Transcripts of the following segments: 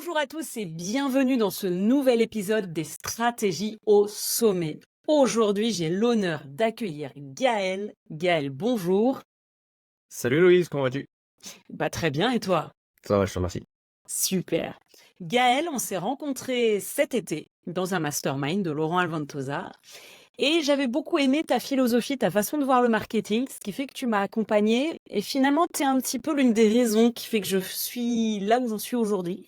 Bonjour à tous et bienvenue dans ce nouvel épisode des stratégies au sommet. Aujourd'hui, j'ai l'honneur d'accueillir Gaël. Gaël, bonjour. Salut Loïs, comment vas-tu? Très bien, et toi? Ça va, je te remercie. Super. Gaël, on s'est rencontrés cet été dans un mastermind de Laurent Alventosa et j'avais beaucoup aimé ta philosophie, ta façon de voir le marketing, ce qui fait que tu m'as accompagnée et finalement, tu es un petit peu l'une des raisons qui fait que je suis là où j'en suis aujourd'hui.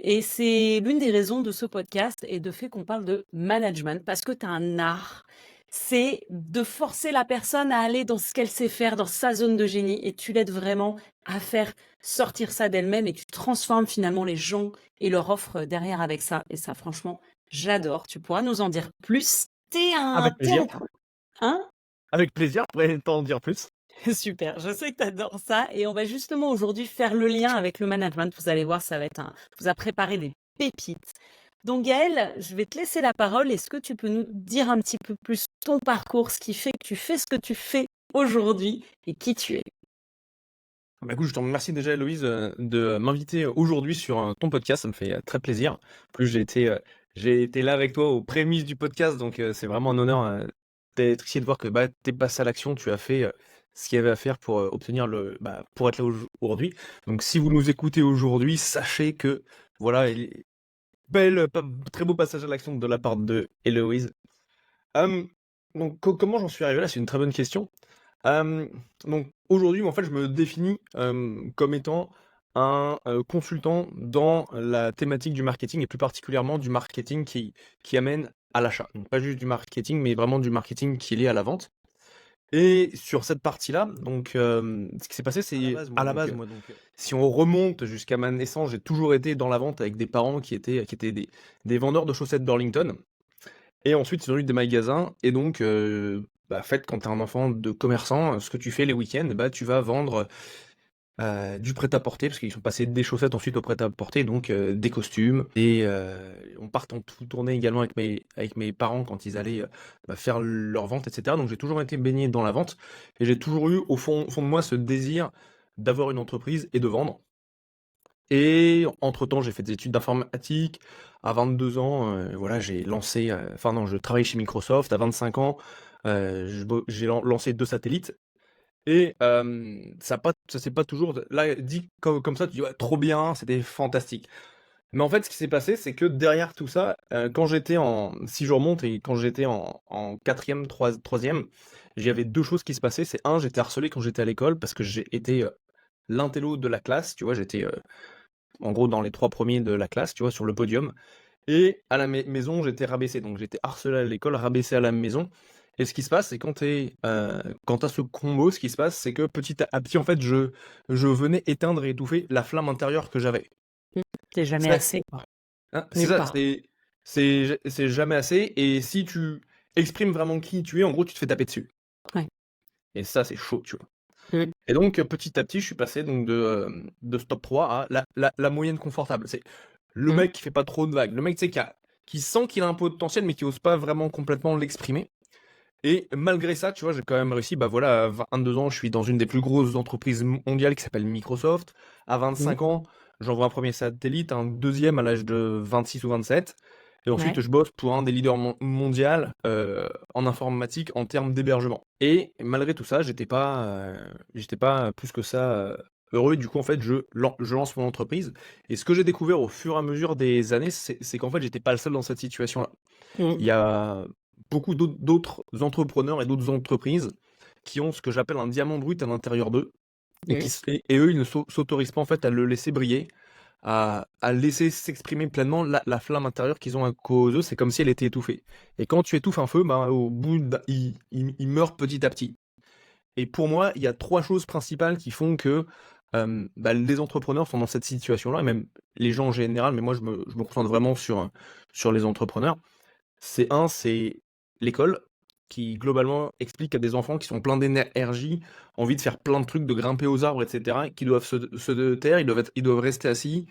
Et c'est l'une des raisons de ce podcast et de fait qu'on parle de management parce que tu as un art. C'est de forcer la personne à aller dans ce qu'elle sait faire, dans sa zone de génie et tu l'aides vraiment à faire sortir ça d'elle-même et tu transformes finalement les gens et leur offre derrière avec ça. Et ça, franchement, j'adore. Tu pourras nous en dire plus. Avec T'es plaisir. un, hein? Avec plaisir, je pourrais t'en dire plus. Super, je sais que tu adores ça et on va justement aujourd'hui faire le lien avec le management. Vous allez voir, ça va être vous a préparé des pépites. Donc Gaëlle, je vais te laisser la parole. Est-ce que tu peux nous dire un petit peu plus ton parcours, ce qui fait que tu fais ce que tu fais aujourd'hui et qui tu es? Bah écoute, je te remercie déjà Loïse de m'inviter aujourd'hui sur ton podcast, ça me fait très plaisir. En plus j'ai été là avec toi aux prémices du podcast, donc c'est vraiment un honneur d'être ici et de voir que t'es passé à l'action, tu as fait ce qu'il y avait à faire pour obtenir pour être là aujourd'hui. Donc si vous nous écoutez aujourd'hui, sachez que voilà, très beau passage à l'action de la part de Héloïse. Hum, donc comment j'en suis arrivé là? C'est une très bonne question. Hem, donc aujourd'hui, en fait, je me définis, comme étant un, consultant dans la thématique du marketing et plus particulièrement du marketing qui amène à l'achat. Donc pas juste du marketing, mais vraiment du marketing qui est lié à la vente et sur cette partie-là, donc ce qui s'est passé, c'est à la base, moi, si on remonte jusqu'à ma naissance, j'ai toujours été dans la vente avec des parents qui étaient des vendeurs de chaussettes Burlington. Et ensuite, ils ont eu des magasins. Et donc, en fait, quand tu es un enfant de commerçant, ce que tu fais les week-ends, tu vas vendre du prêt-à-porter, parce qu'ils sont passés des chaussettes ensuite au prêt-à-porter, donc des costumes. Et on part en tout tournée également avec mes parents quand ils allaient faire leur vente, etc. Donc j'ai toujours été baigné dans la vente. Et j'ai toujours eu au fond de moi ce désir d'avoir une entreprise et de vendre. Et entre-temps, j'ai fait des études d'informatique. À 22 ans, voilà, enfin non, je travaillais chez Microsoft. À 25 ans, j'ai lancé 2 satellites. Et ça s'est pas toujours là, dit comme ça, tu dis: «Ouais, trop bien, c'était fantastique». Mais en fait, ce qui s'est passé, c'est que derrière tout ça, quand j'étais en si je remonte et quand j'étais en 4e, 3e, j'avais 2 choses qui se passaient. C'est un, j'étais harcelé quand j'étais à l'école parce que j'ai été, l'intello de la classe, tu vois? J'étais, en gros dans les 3 premiers de la classe, tu vois, sur le podium. Et à la maison, j'étais rabaissé. Donc j'étais harcelé à l'école, rabaissé à la maison. Et ce qui se passe, c'est quand t'as ce combo, ce qui se passe, c'est que petit à petit, en fait, je venais éteindre et étouffer la flamme intérieure que j'avais. T'es jamais C'est assez, quoi. c'est Nulle ça, part. c'est jamais assez. Et si tu exprimes vraiment qui tu es, en gros, tu te fais taper dessus. Ouais. Et ça, c'est chaud, tu vois. Mm. Et donc, petit à petit, je suis passé donc de ce top 3 à la moyenne confortable. C'est le Mm. mec qui fait pas trop de vagues. Le mec, tu sais, qui sent qu'il a un potentiel, mais qui ose pas vraiment complètement l'exprimer. Et malgré ça, tu vois, j'ai quand même réussi. Bah voilà, à 22 ans, je suis dans une des plus grosses entreprises mondiales qui s'appelle Microsoft. À Mm. 25 ans, j'envoie un premier satellite, un deuxième à l'âge de 26 ou 27. Et ensuite, Ouais. je bosse pour un des leaders mondiaux en informatique en termes d'hébergement. Et malgré tout ça, j'étais pas plus que ça heureux. Du coup, en fait, je lance mon entreprise. Et ce que j'ai découvert au fur et à mesure des années, c'est qu'en fait, j'étais pas le seul dans cette situation-là. Il Mm. y a beaucoup d'autres entrepreneurs et d'autres entreprises qui ont ce que j'appelle un diamant brut à l'intérieur d'eux et Mm. et eux, ils ne s'autorisent pas en fait à le laisser briller, à laisser s'exprimer pleinement la flamme intérieure qu'ils ont à cause d'eux. C'est comme si elle était étouffée. Et quand tu étouffes un feu, au bout il meurt petit à petit. Et pour moi, il y a 3 choses principales qui font que les entrepreneurs sont dans cette situation-là, et même les gens en général, mais moi je me concentre vraiment sur les entrepreneurs. C'est l'école qui globalement explique à des enfants qui sont pleins d'énergie, envie de faire plein de trucs, de grimper aux arbres, etc., qui doivent se taire, ils doivent rester assis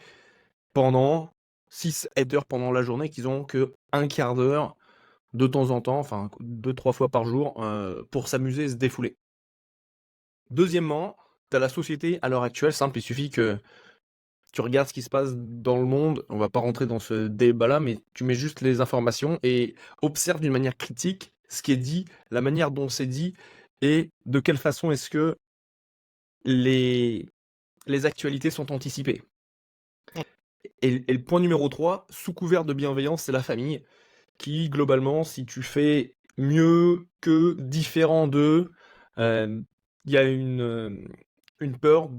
pendant 6 7 heures pendant la journée, qu'ils ont que un quart d'heure de temps en temps, enfin 2 3 fois par jour, pour s'amuser et se défouler. Deuxièmement, tu as la société à l'heure actuelle, simple, il suffit que tu regardes ce qui se passe dans le monde, on va pas rentrer dans ce débat-là, mais tu mets juste les informations et observe d'une manière critique ce qui est dit, la manière dont c'est dit, et de quelle façon est-ce que les, les actualités sont anticipées. Et le point numéro 3, sous couvert de bienveillance, c'est la famille, qui, globalement, si tu fais mieux que différent d'eux, il y a une peur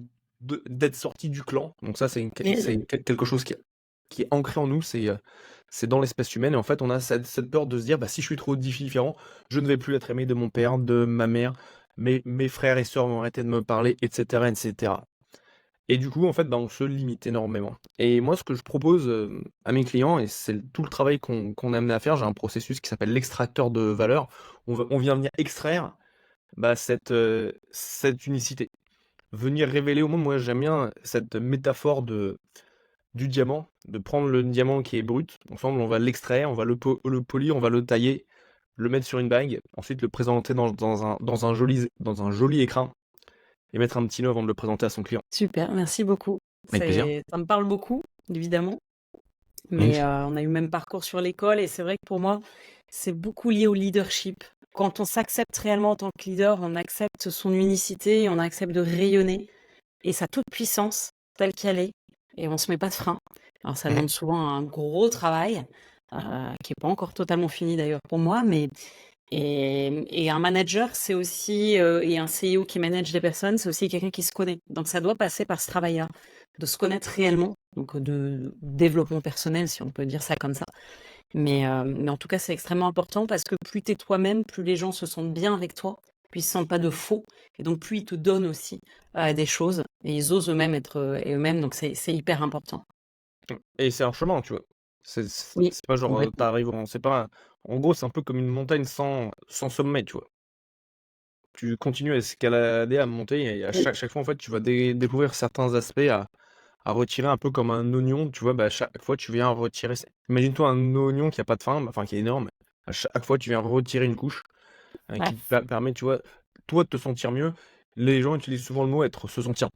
d'être sorti du clan. Donc ça, c'est quelque chose qui est ancré en nous, c'est dans l'espèce humaine. Et en fait, on a cette peur de se dire, bah, si je suis trop différent, je ne vais plus être aimé de mon père, de ma mère, mes frères et sœurs vont arrêter de me parler, etc., etc. Et du coup, en fait, bah, on se limite énormément. Et moi, ce que je propose à mes clients, et c'est tout le travail qu'on est amené à faire, j'ai un processus qui s'appelle l'extracteur de valeur. On vient venir extraire bah, cette unicité. Venir révéler au monde, moi j'aime bien cette métaphore du diamant, de prendre le diamant qui est brut. Ensemble, on va l'extraire, on va le polir, on va le tailler, le mettre sur une bague, ensuite le présenter dans un joli écrin et mettre un petit nœud avant de le présenter à son client. Super, merci beaucoup. Avec plaisir. Ça me parle beaucoup, évidemment. Mais on a eu le même parcours sur l'école et c'est vrai que pour moi, c'est beaucoup lié au leadership. Quand on s'accepte réellement en tant que leader, on accepte son unicité, on accepte de rayonner et sa toute puissance telle qu'elle est et on se met pas de frein. Alors ça demande souvent un gros travail qui est pas encore totalement fini d'ailleurs pour moi, mais et un manager, c'est aussi et un CEO qui manage des personnes, c'est aussi quelqu'un qui se connaît. Donc ça doit passer par ce travail-là, de se connaître réellement, donc de développement personnel, si on peut dire ça comme ça. Mais en tout cas, c'est extrêmement important parce que plus tu es toi-même, plus les gens se sentent bien avec toi, puis ils se sentent pas de faux, et donc plus ils te donnent aussi des choses, et ils osent eux-mêmes être eux-mêmes, donc c'est hyper important. Et c'est un chemin, tu vois. Oui, C'est pas genre, complètement. t'arrives c'est pas en gros, c'est un peu comme une montagne sans sommet, tu vois. Tu continues à escalader, à monter et à chaque fois, en fait, tu vas découvrir certains aspects à retirer un peu comme un oignon, tu vois? Bah, chaque fois, tu viens retirer imagine-toi un oignon qui a pas de fin, bah, enfin qui est énorme. À chaque fois, tu viens retirer une couche, Ouais, qui te permet, tu vois, toi, de te sentir mieux. Les gens utilisent souvent le mot se sentir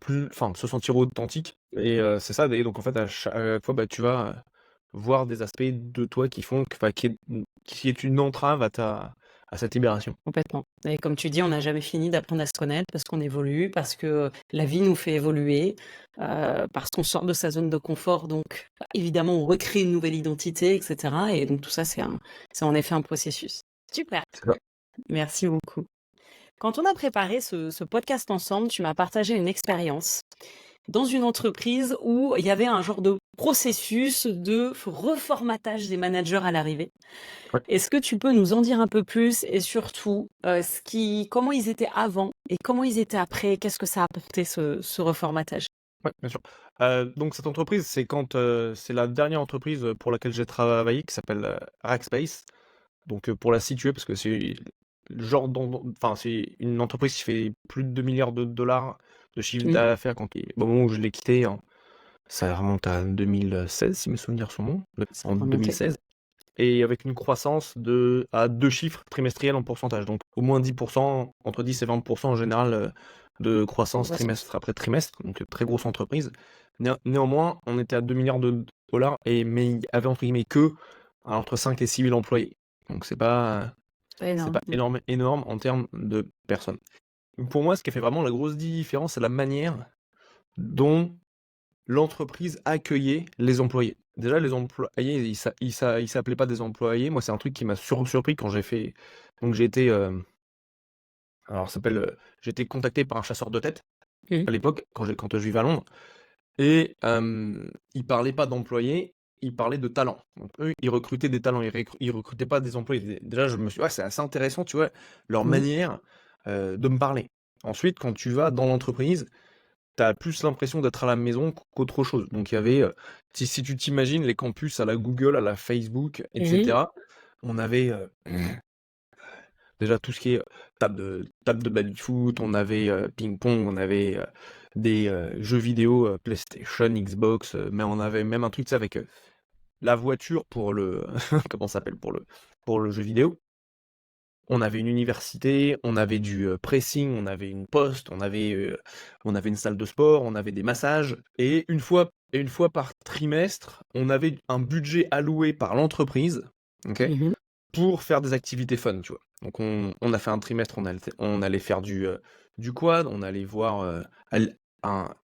se sentir authentique et c'est ça et donc en fait, à chaque fois, bah, tu vas, voir des aspects de toi qui font que enfin, qui est une entrave à cette libération. complètement. Et comme tu dis, on n'a jamais fini d'apprendre à se connaître parce qu'on évolue, parce que la vie nous fait évoluer, parce qu'on sort de sa zone de confort. Donc, évidemment, on recrée une nouvelle identité, etc. Et donc, tout ça, c'est en effet un processus. Super. C'est ça. Merci beaucoup. Quand on a préparé ce podcast ensemble, tu m'as partagé une expérience dans une entreprise où il y avait un genre de processus de reformatage des managers à l'arrivée. Ouais. Est-ce que tu peux nous en dire un peu plus et surtout comment ils étaient avant et comment ils étaient après? Qu'est-ce que ça a apporté ce reformatage? Ouais, bien sûr. Donc cette entreprise, c'est la dernière entreprise, pour laquelle j'ai travaillé qui s'appelle, Rackspace. Donc, pour la situer, parce que c'est le genre enfin, c'est une entreprise qui fait plus de 2 milliards de dollars de chiffre Mmh. d'affaires au moment où je l'ai quitté, hein, ça remonte à 2016 si mes souvenirs sont bons, Ça en a remonté. 2016 et avec une croissance à 2 chiffres trimestriels en pourcentage, donc au moins 10 entre 10 et 20 en général, de croissance trimestre après trimestre, donc très grosse entreprise. Néanmoins, on était à 2 milliards de dollars mais il y avait entre guillemets que entre 5 et 6 000 employés. Donc Pas c'est énorme. pas énorme en termes de personnes. Pour moi, ce qui a fait vraiment la grosse différence, c'est la manière dont l'entreprise accueillait les employés. Déjà, les employés, ils s'appelaient pas des employés. Moi, c'est un truc qui m'a surpris quand j'ai fait. Donc, j'ai été. Alors, ça s'appelle. J'ai été contacté par un chasseur de tête Mmh. à l'époque, quand je vivais à Londres. Et ils parlaient pas d'employés, ils parlaient de talents. Donc, eux, ils recrutaient des talents, ils recrutaient pas des employés. Déjà, je me suis dit, ouais, c'est assez intéressant, tu vois, leur Mmh. manière de me parler. Ensuite, quand tu vas dans l'entreprise, tu as plus l'impression d'être à la maison qu'autre chose. Donc il y avait, si tu t'imagines les campus à la Google, à la Facebook, Mmh. etc., on avait déjà tout ce qui est table de baby-foot, on avait ping-pong, on avait des jeux vidéo, PlayStation, Xbox, mais on avait même un truc, tu sais, avec la voiture pour le comment ça s'appelle pour le jeu vidéo. on avait une université, on avait du pressing, on avait une poste, on avait une salle de sport, on avait des massages. Et une fois par trimestre, on avait un budget alloué par l'entreprise, ok, Mhm. pour faire des activités fun, tu vois. Donc on a fait un trimestre, on allait faire du quad, on allait voir il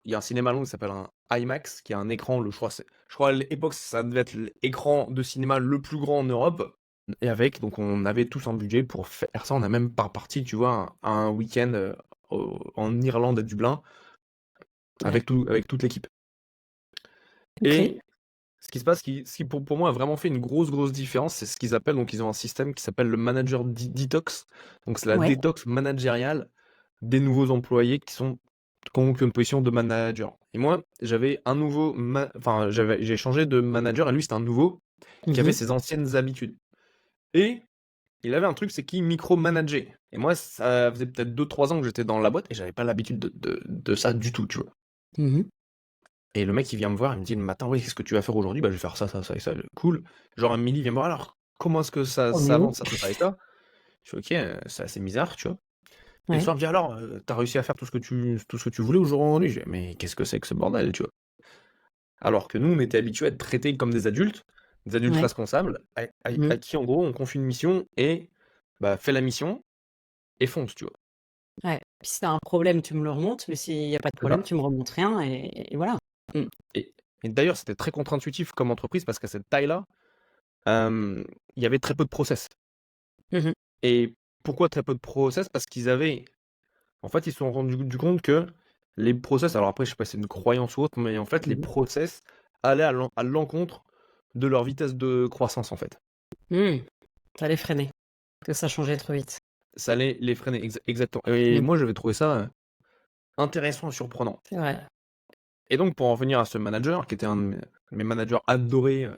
y a un cinéma long qui s'appelle un IMAX, qui a un écran, je crois à l'époque ça devait être l'écran de cinéma le plus grand en Europe. Et donc on avait tous un budget pour faire ça. On a même par parti, tu vois, un week-end en Irlande à Dublin Ouais. avec toute l'équipe. Ok. Et ce qui se passe, ce qui pour moi a vraiment fait une grosse différence, c'est ce qu'ils appellent, donc ils ont un système qui s'appelle le manager detox. Donc c'est la Ouais. détox managériale des nouveaux employés qui ont une position de manager. Et moi, j'avais un nouveau, enfin j'ai changé de manager et lui c'était un nouveau qui avait Mhm. ses anciennes habitudes. Et il avait un truc, c'est qu'il micro-manageait. Et moi, ça faisait peut-être 2 3 ans que j'étais dans la boîte et j'avais pas l'habitude de ça du tout, tu vois. Mhm. Et le mec, il vient me voir, il me dit le matin, oui, qu'est-ce que tu vas faire aujourd'hui? Bah, je vais faire ça, ça, ça et ça. Cool. Genre, à midi, il vient me voir, alors, comment est-ce que ça, On est ça où? avance, ça et ça? Je fais, ok, c'est assez bizarre, tu vois. Et le Ouais. soir, il me dit, alors, t'as réussi à faire tout ce que tu voulais aujourd'hui? Je dis, mais qu'est-ce que c'est que ce bordel, tu vois? Alors que nous, on était habitués à être traités comme des adultes Ouais. responsables, Mhm. à qui, en gros, on confie une mission et, bah, fais la mission et fonce, tu vois. Ouais. Puis si t'as un problème, tu me le remontes, mais s'il n'y a pas de C'est problème, ça. tu me remontes rien et voilà. Mm. Et, et d'ailleurs, c'était très contre-intuitif comme entreprise parce qu'à cette taille-là, euh, il y avait très peu de process. Mhm. Et pourquoi très peu de process? Parce en fait, ils se sont rendus du compte que les process, alors après, je sais pas si c'est une croyance ou autre, mais en fait, les Mhm. process allaient à l'encontre de leur vitesse de croissance, en fait. Mm. T'allais freiner, que ça changeait trop vite. Ça allait les freiner, exactement. Et Mm. moi, j'avais trouvé ça intéressant et surprenant. C'est vrai. Et donc, pour en venir à ce manager, qui était un de mes managers adorés,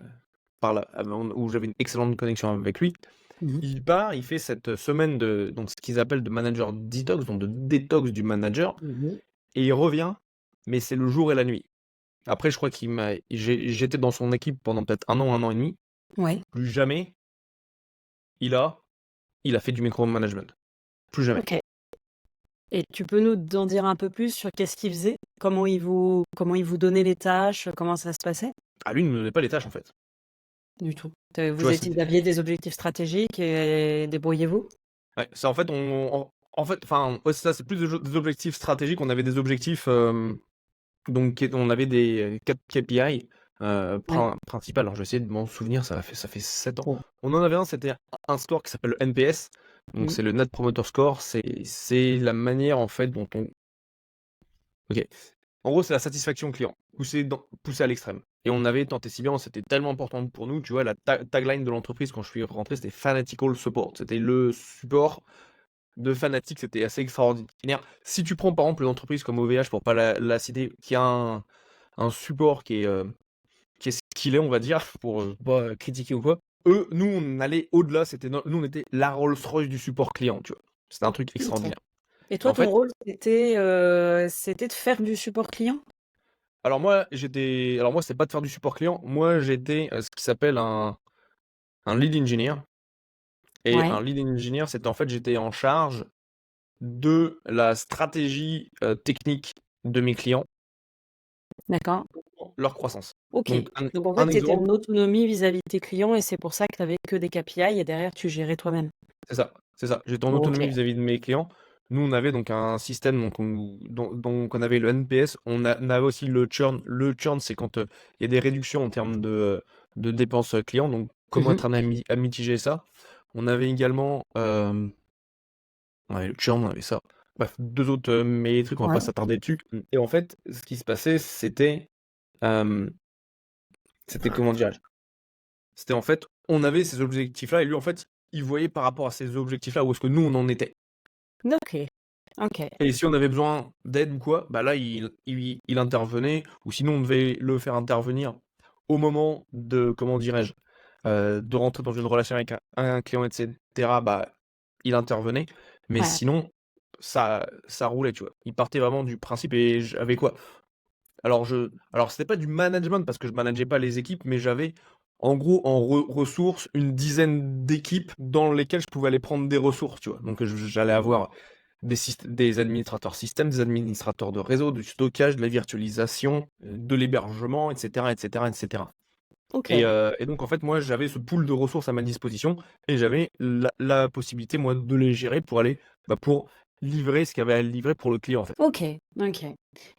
où j'avais une excellente connexion avec lui, Mhm. il part, il fait cette semaine donc ce qu'ils appellent de manager detox, donc de détox du manager, Mhm. et il revient, mais c'est le jour et la nuit. Après, je crois j'étais dans son équipe pendant peut-être un an et demi. Ouais. Plus jamais, il a, il a fait du micromanagement. Plus jamais. Ok. Et tu peux nous en dire un peu plus sur qu'est-ce qu'il faisait? Comment il vous donnait les tâches? Comment ça se passait? Ah, lui, il ne me donnait pas les tâches, en fait. Du tout. Tu vois, Vous aviez des objectifs stratégiques et débrouillez-vous? ouais, c'est en fait, en fait, enfin, ouais, c'est ça, c'est plus des objectifs stratégiques. On avait des objectifs, donc, on avait des 4 KPI Ouais. principales. Alors, je vais essayer de m'en souvenir, ça fait 7 ans. Bon. On en avait un, c'était un score qui s'appelle le NPS. Donc, Mm. c'est le Net Promoter Score. C'est la manière, en fait, dont on. Ok. En gros, c'est la satisfaction client, poussée à l'extrême. Et on avait tenté si bien, c'était tellement important pour nous. Tu vois, la tagline de l'entreprise quand je suis rentré, c'était Fanatical Support. C'était le support de fanatique, c'était assez extraordinaire. Si tu prends par exemple une entreprise comme OVH, pour pas la citer, qui a un support qui est ce qu'il est, on va dire, pour pas critiquer ou quoi, eux, nous, on allait au-delà. Nous, on était la Rolls-Royce du support client, tu vois. C'était un truc Ok. extraordinaire. Et Et toi, en ton fait, rôle, c'était de faire du support client? alors moi, c'est pas de faire du support client. Moi, j'étais ce qui s'appelle un lead engineer. Et Ouais. un lead engineer, c'était en fait, j'étais en charge de la stratégie technique de mes clients, D'accord. leur croissance. Ok. Donc, Donc en fait, un tu étais exemple, en autonomie vis-à-vis de tes clients et c'est pour ça que tu avais que des KPI et derrière, tu gérais toi-même. c'est ça, c'est ça. J'étais en Ok. autonomie vis-à-vis de mes clients. Nous, on avait donc un système, donc on avait le NPS, on avait aussi le churn. Le churn, c'est quand il y a des réductions en termes de dépenses clients. Donc, comment Mhm. être amené à mitiger ça? On avait également, ouais, le churn, on avait ça. Bref, deux autres mais trucs, on va Ouais. pas s'attarder dessus. Et en fait, ce qui se passait, euh, c'était comment dirais-je? C'était en fait, on avait ces objectifs-là, et lui, en fait, il voyait par rapport à ces objectifs-là où est-ce que nous, on en était. Ok. Ok. Et si on avait besoin d'aide ou quoi, bah là, il intervenait, ou sinon, on devait le faire intervenir au moment de, comment dirais-je, de rentrer dans une relation avec un client, etc., bah, il intervenait. Mais Ouais. sinon, ça roulait, tu vois. Il partait vraiment du principe, et j'avais quoi? Alors, c'était pas du management parce que je manageais pas les équipes, mais j'avais en gros, en ressources, une dizaine d'équipes dans lesquelles je pouvais aller prendre des ressources, tu vois. Donc, j'allais avoir des administrateurs système, des administrateurs de réseau, du stockage, de la virtualisation, de l'hébergement, etc., etc., etc. Et, OK. euh, et donc, en fait, moi, j'avais ce pool de ressources à ma disposition et j'avais la possibilité, moi, de les gérer pour aller, pour livrer ce qu'il y avait à livrer pour le client, en fait. OK, OK.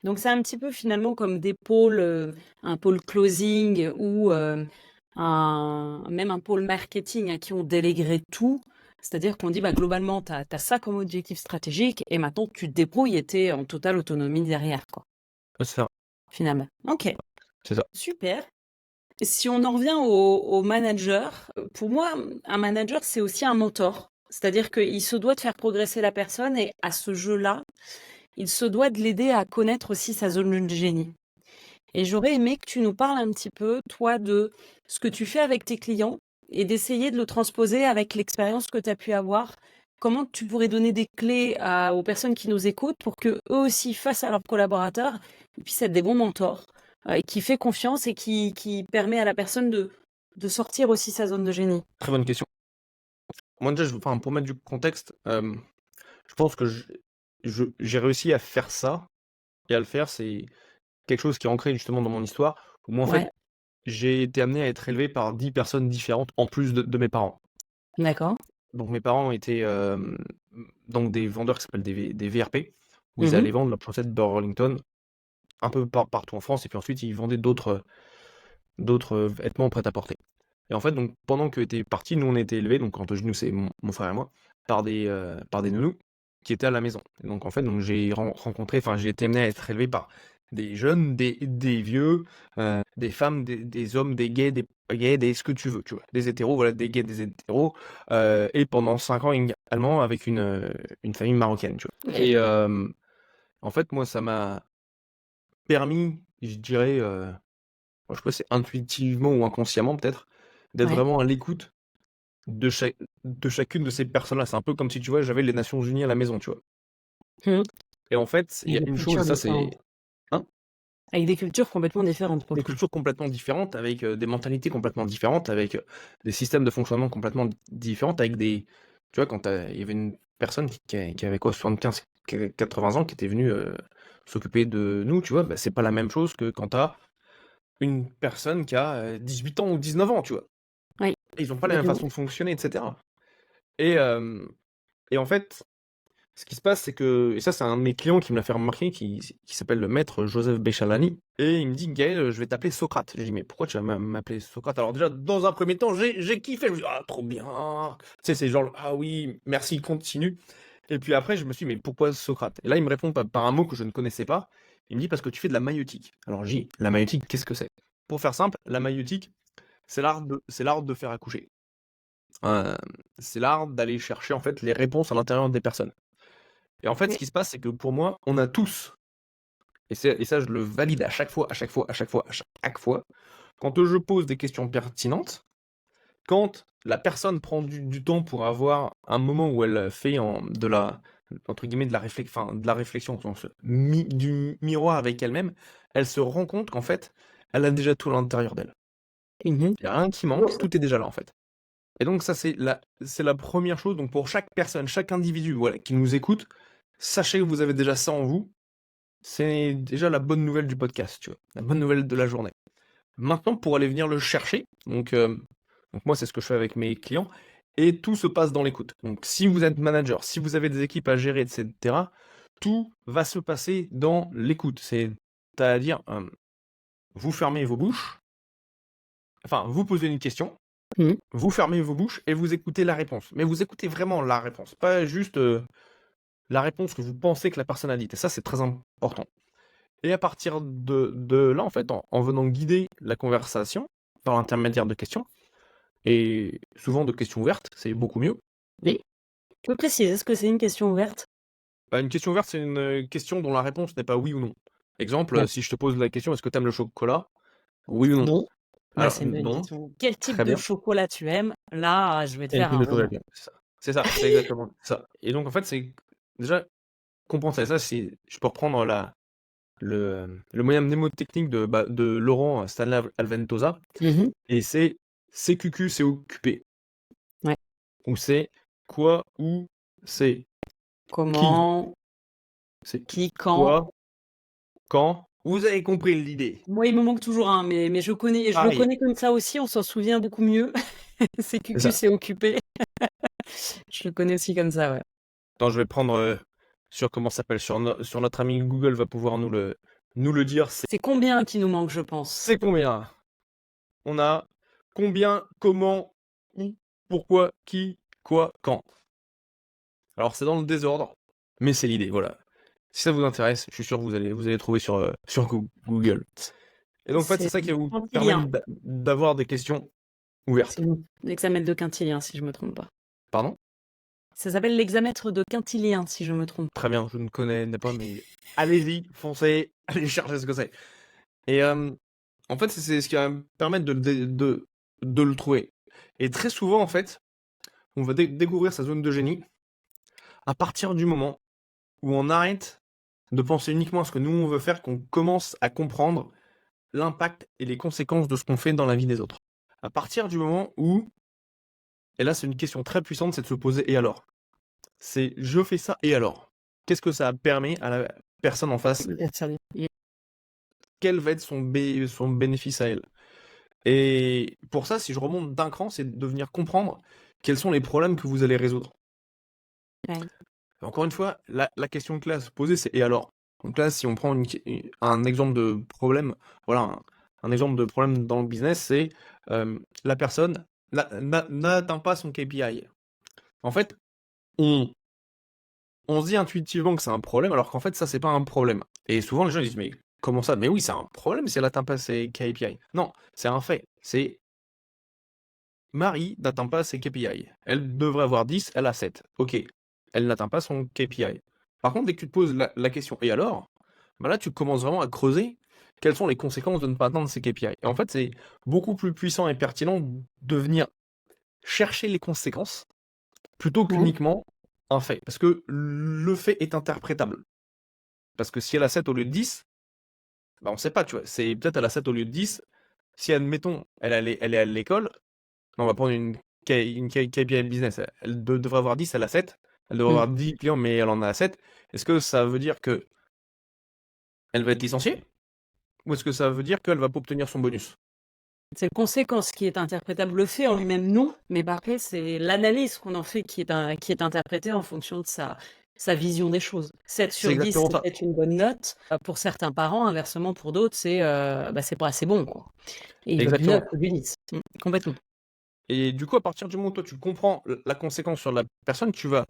Donc c'est un petit peu finalement comme des pôles, un pôle closing ou même un pôle marketing à qui on déléguerait tout. C'est-à-dire qu'on dit, bah, globalement, tu as ça comme objectif stratégique et maintenant tu te débrouilles et tu es en totale autonomie derrière, quoi, Ouais, c'est ça, finalement. OK, c'est ça. super. Si on en revient au manager, pour moi, un manager, c'est aussi un mentor. C'est-à-dire qu'il se doit de faire progresser la personne et à ce jeu-là, il se doit de l'aider à connaître aussi sa zone de génie. Et j'aurais aimé que tu nous parles un petit peu, toi, de ce que tu fais avec tes clients et d'essayer de le transposer avec l'expérience que tu as pu avoir. Comment tu pourrais donner des clés aux personnes qui nous écoutent pour que eux aussi, face à leurs collaborateurs, ils puissent être des bons mentors, et qui fait confiance et qui permet à la personne de sortir aussi sa zone de génie. Très bonne question. Moi, déjà, enfin, pour mettre du contexte, je pense que j'ai réussi à faire ça et à le faire. C'est quelque chose qui est ancré justement dans mon histoire, où moi, en fait, Ouais, j'ai été amené à être élevé par 10 personnes différentes en plus de mes parents. d'accord. Donc mes parents étaient donc des vendeurs qui s'appellent des VRP, où ils Mhm, allaient vendre leurs chaussettes Burlington un peu partout en France, et puis ensuite ils vendaient d'autres vêtements prêt-à-porter. Et en fait, donc pendant qu'eux étaient partis, nous on était élevés, donc quand je nous c'est mon frère et moi, par des nounous qui étaient à la maison. Et donc en fait, donc j'ai rencontré, enfin j'ai été amené à être élevé par des jeunes, des vieux, des femmes, des hommes, des gays, ce que tu veux, tu vois, des hétéros, voilà, des gays, des hétéros, et pendant 5 ans également avec une famille marocaine, tu vois. Et en fait, moi, ça m'a permis, je dirais, moi, je sais pas si c'est intuitivement ou inconsciemment peut-être, d'être ouais. vraiment à l'écoute de chacune de ces personnes-là. C'est un peu comme si, tu vois, j'avais les Nations Unies à la maison, tu vois. Mhm. Et en fait, il y Avec a des une chose, cultures et ça c'est... différentes. Hein, Avec des cultures complètement différentes pour le des coup. cultures complètement différentes, avec des mentalités complètement différentes, avec des systèmes de fonctionnement complètement différents, avec des... Tu vois, il y avait une personne qui avait quoi, 75, 80 ans, qui était venue s'occuper de nous, tu vois, bah, c'est pas la même chose que quand t'as une personne qui a 18 ans ou 19 ans, tu vois. Oui, Ils ont pas la même complètement. façon de fonctionner, etc. Et, euh, et en fait, ce qui se passe, c'est que, et ça, c'est un de mes clients qui me l'a fait remarquer, qui s'appelle le maître Joseph Béchalani, et il me dit, Gaël, je vais t'appeler Socrate. J'ai dit, mais pourquoi tu vas m'appeler Socrate? Alors, déjà, dans un premier temps, j'ai kiffé. Je me suis dit, ah, trop bien. Tu sais, c'est genre, ah oui, merci, continue. Et puis après, je me suis dit, mais pourquoi Socrate? Et là, il me répond par un mot que je ne connaissais pas. Il me dit, parce que tu fais de la maïeutique. Alors, j'ai dit, la maïeutique, qu'est-ce que c'est? Pour faire simple, la maïeutique, c'est l'art de faire accoucher. Euh, c'est l'art d'aller chercher, en fait, les réponses à l'intérieur des personnes. Et en fait, ce Oui. qui se passe, c'est que pour moi, on a tous, et ça, je le valide à chaque fois, à chaque fois, à chaque fois, à chaque fois, quand je pose des questions pertinentes, quand la personne prend du temps pour avoir un moment où elle fait entre guillemets, de la réflexion, du miroir avec elle-même, elle se rend compte qu'en fait, elle a déjà tout à l'intérieur d'elle. Mhm. Il n'y a rien qui manque, tout est déjà là, en fait. Et donc ça, c'est la première chose. Donc pour chaque personne, chaque individu, voilà, qui nous écoute, sachez que vous avez déjà ça en vous. C'est déjà la bonne nouvelle du podcast, tu vois, la bonne nouvelle de la journée. Maintenant, pour aller venir le chercher, donc moi, c'est ce que je fais avec mes clients, et tout se passe dans l'écoute. Donc si vous êtes manager, si vous avez des équipes à gérer, etc., tout va se passer dans l'écoute. C'est-à-dire, vous fermez vos bouches, enfin, vous posez une question, Mhm. vous fermez vos bouches et vous écoutez la réponse. Mais vous écoutez vraiment la réponse, pas juste la réponse que vous pensez que la personne a dite. Et ça, c'est très important. Et à partir de là, en fait, en venant guider la conversation par l'intermédiaire de questions, et souvent de questions ouvertes, c'est beaucoup mieux. Oui. Tu peux préciser ce que c'est une question ouverte? Bah, une question ouverte, c'est une question dont la réponse n'est pas oui ou non. Exemple, D'accord. si je te pose la question, est-ce que tu aimes le chocolat? Oui ou non? Non. Bah, Alors, c'est une bonne non, question. Quel type très de bien. chocolat tu aimes? Là, je vais te Et une faire pile un de roman. chocolat, c'est ça. C'est ça, c'est exactement ça. Et donc, en fait, c'est déjà comprendre ça. Et ça, je peux reprendre le moyen mnémotechnique de Laurent Stanley Alventosa. Mhm. Et c'est CQQ, c'est occupé. Ouais. Ou c'est quoi, où, c'est qui, Comment, c'est qui, quand. quoi, quand. Vous avez compris l'idée. Moi, il me manque toujours un, mais je le Pareil, connais comme ça aussi, on s'en souvient beaucoup mieux. C'est c'est cucu, ça. c'est occupé. Je le connais aussi comme ça, ouais. Attends, je vais prendre sur comment ça s'appelle, sur notre ami Google va pouvoir nous le dire. C'est combien qui nous manque, je pense. C'est combien? On a combien, comment, où, pourquoi, qui, quoi, quand. Alors c'est dans le désordre, mais c'est l'idée, voilà. Si ça vous intéresse, je suis sûr que vous allez trouver sur Google. Et donc en fait, c'est C'est ça qui va vous quintilien. permettre d'avoir des questions ouvertes. C'est l'examètre de quintilien, si je me trompe pas. Pardon? Ça s'appelle l'examètre de quintilien, si je me trompe pas. Très bien, je ne connais pas, mais allez-y, foncez, allez chercher ce que c'est. Et en fait, c'est ce qui va me permettre de le trouver. Et très souvent, en fait, on va découvrir sa zone de génie à partir du moment où on arrête de penser uniquement à ce que nous on veut faire, qu'on commence à comprendre l'impact et les conséquences de ce qu'on fait dans la vie des autres. À partir du moment où, et là c'est une question très puissante, c'est de se poser et alors? C'est je fais ça et alors? Qu'est-ce que ça permet à la personne en face? Quel va être son bénéfice à elle? Et pour ça, si je remonte d'un cran, c'est de venir comprendre quels sont les problèmes que vous allez résoudre. Ouais. Encore une fois, la question clé à se poser, c'est et alors? Donc là, si on prend un exemple de problème, voilà, un exemple de problème dans le business, c'est la personne n'atteint pas son KPI. En fait, on, on se dit intuitivement que c'est un problème, alors qu'en fait, ça, c'est pas un problème. Et souvent, les gens ils disent, mais comment ça? Mais oui, c'est un problème si elle n'atteint pas ses KPI. Non, c'est un fait. C'est Marie n'atteint pas ses KPI. Elle devrait avoir 10, elle a 7. Ok, elle n'atteint pas son KPI. Par contre, dès que tu te poses la question, et alors? Bah là, tu commences vraiment à creuser quelles sont les conséquences de ne pas atteindre ses KPI. Et en fait, c'est beaucoup plus puissant et pertinent de venir chercher les conséquences plutôt Ouais. qu'uniquement un fait. Parce que le fait est interprétable. Parce que si elle a 7 au lieu de 10, bah on sait pas, tu vois. C'est peut-être elle a 7 au lieu de 10. Si, admettons, elle est à l'école, on va prendre une KPI business. Elle devrait avoir 10, elle a 7. Elle devrait avoir 10 clients, mais elle en a 7. Est-ce que ça veut dire que elle va être licenciée? Ou est-ce que ça veut dire qu'elle va pas obtenir son bonus? C'est le conséquence qui est interprétable. Le fait en lui-même, non. Mais après, c'est l'analyse qu'on en fait qui est interprétée en fonction de sa vision des choses. 7 C'est sur 10, exactement c'est ça. peut-être une bonne note. Pour certains parents, inversement, pour d'autres, c'est pas assez bon, quoi. Et ils veulent du 9 Exactement. ou du 10. Complètement. Et du coup, à partir du moment où toi, tu comprends la conséquence sur la personne, tu vas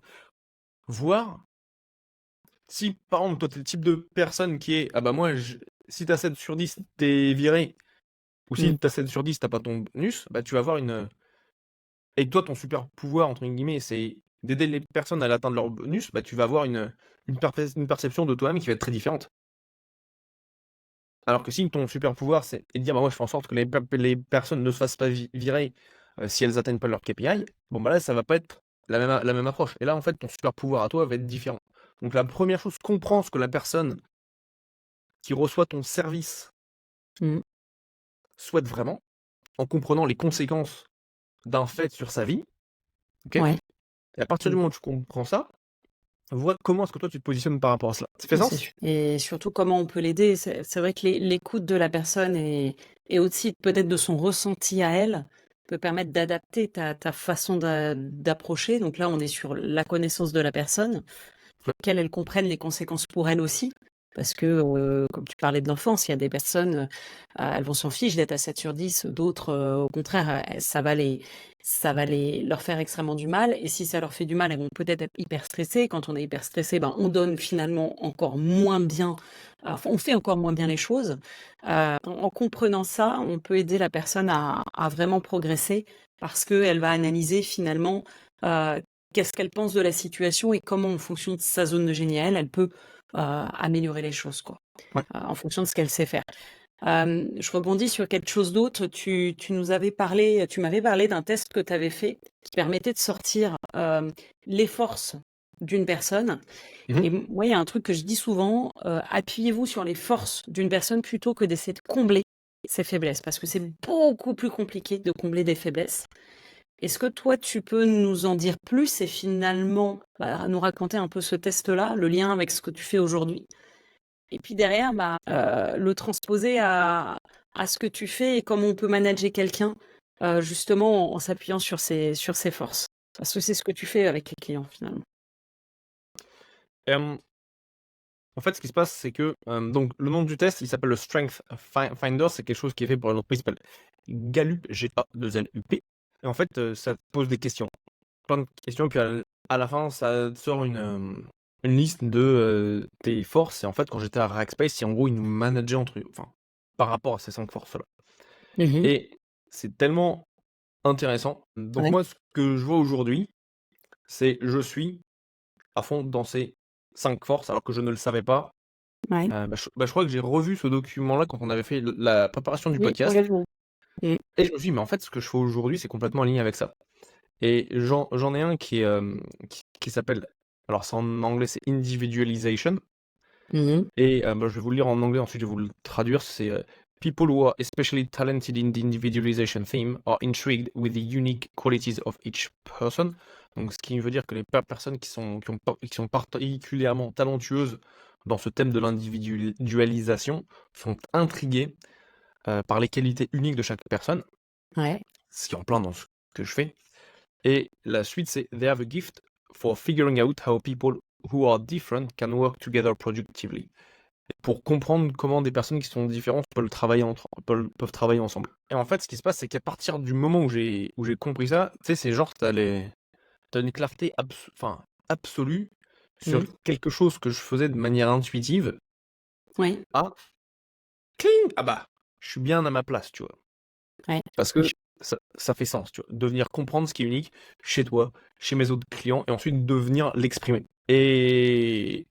voir si, par exemple, toi, t'es le type de personne qui est, ah bah moi, si t'as 7 sur 10, t'es viré, ou Mm. si t'as 7 sur 10, t'as pas ton bonus, bah tu vas avoir une. Et toi, ton super pouvoir, entre guillemets, c'est d'aider les personnes à atteindre leur bonus, bah tu vas avoir une perception de toi-même qui va être très différente. Alors que si ton super pouvoir, c'est de dire, bah moi, je fais en sorte que les personnes ne se fassent pas virer si elles atteignent pas leur KPI, bon bah là, ça va pas être la même approche. Et là, en fait, ton super pouvoir à toi va être différent. Donc la première chose, comprends ce que la personne qui reçoit ton service Mm. souhaite vraiment, en comprenant les conséquences d'un fait sur sa vie. Ok. Ouais. Et à partir du moment où tu comprends ça, vois comment est-ce que toi tu te positionnes par rapport à cela. Ça fait sens? Et surtout, comment on peut l'aider. C'est vrai que l'écoute de la personne et aussi peut-être de son ressenti à elle peut permettre d'adapter ta façon d'approcher. Donc là, on est sur la connaissance de la personne, qu'elle comprenne les conséquences pour elle aussi. Parce que, comme tu parlais de l'enfance, il y a des personnes, elles vont s'en fiche d'être à 7 sur 10, d'autres, au contraire, leur faire extrêmement du mal. Et si ça leur fait du mal, elles vont peut-être être hyper stressées. Quand on est hyper stressé, ben, on donne finalement encore moins bien, enfin, on fait encore moins bien les choses. En comprenant ça, on peut aider la personne à vraiment progresser parce qu'elle va analyser finalement, qu'est-ce qu'elle pense de la situation et comment, en fonction de sa zone de génie à elle, elle peut améliorer les choses, quoi, Ouais. en fonction de ce qu'elle sait faire. Je rebondis sur quelque chose d'autre. Tu m'avais parlé d'un test que tu avais fait qui permettait de sortir les forces d'une personne. Mhm. Et moi, il y a un truc que je dis souvent, appuyez-vous sur les forces d'une personne plutôt que d'essayer de combler ses faiblesses, parce que c'est beaucoup plus compliqué de combler des faiblesses. Est-ce que toi, tu peux nous en dire plus et finalement nous raconter un peu ce test-là, le lien avec ce que tu fais aujourd'hui? Et puis derrière, le transposer à ce que tu fais et comment on peut manager quelqu'un, justement en s'appuyant sur ses forces. Parce que c'est ce que tu fais avec les clients finalement. Hem, En fait, ce qui se passe, c'est que, donc le nom du test, il s'appelle le Strength Finder. C'est quelque chose qui est fait pour une entreprise qui s'appelle Gallup, G-A-2-L-U-P. Et en fait, ça te pose des questions, plein de questions, puis à la fin, ça te sort une liste de, tes forces. Et en fait, quand j'étais à Rackspace, en gros, ils nous manageaient par rapport à ces 5 forces-là. Mmh. Et c'est tellement intéressant. Donc Ouais, moi, ce que je vois aujourd'hui, c'est je suis à fond dans ces 5 forces alors que je ne le savais pas. ouais. Je crois que j'ai revu ce document-là quand on avait fait la préparation du Oui, podcast, engagement. Mmh. et je me suis dit: «Mais en fait, ce que je fais aujourd'hui, c'est complètement aligné avec ça». Et j'en ai un qui est, qui s'appelle, alors c'est en anglais, c'est Individualization. Mmh. Et je vais vous le lire en anglais, ensuite je vais vous le traduire. C'est People who are especially talented in the individualization theme are intrigued with the unique qualities of each person. Donc, ce qui veut dire que les personnes qui sont particulièrement talentueuses dans ce thème de l'individualisation sont intriguées par les qualités uniques de chaque personne, Ouais. ce qui est en plein dans ce que je fais. Et la suite, c'est They have a gift for figuring out how people who are different can work together productively. Pour comprendre comment des personnes qui sont différentes peuvent travailler ensemble. Et en fait, ce qui se passe, c'est qu'à partir du moment où j'ai compris ça, tu sais, c'est genre, t'as une clarté absolue sur Mmh. quelque chose que je faisais de manière intuitive. Ouais, Ah, cling! Ah bah, je suis bien à ma place, tu vois. ouais. Parce que ça fait sens, tu vois. De venir comprendre ce qui est unique chez toi, chez mes autres clients, et ensuite de venir l'exprimer. Et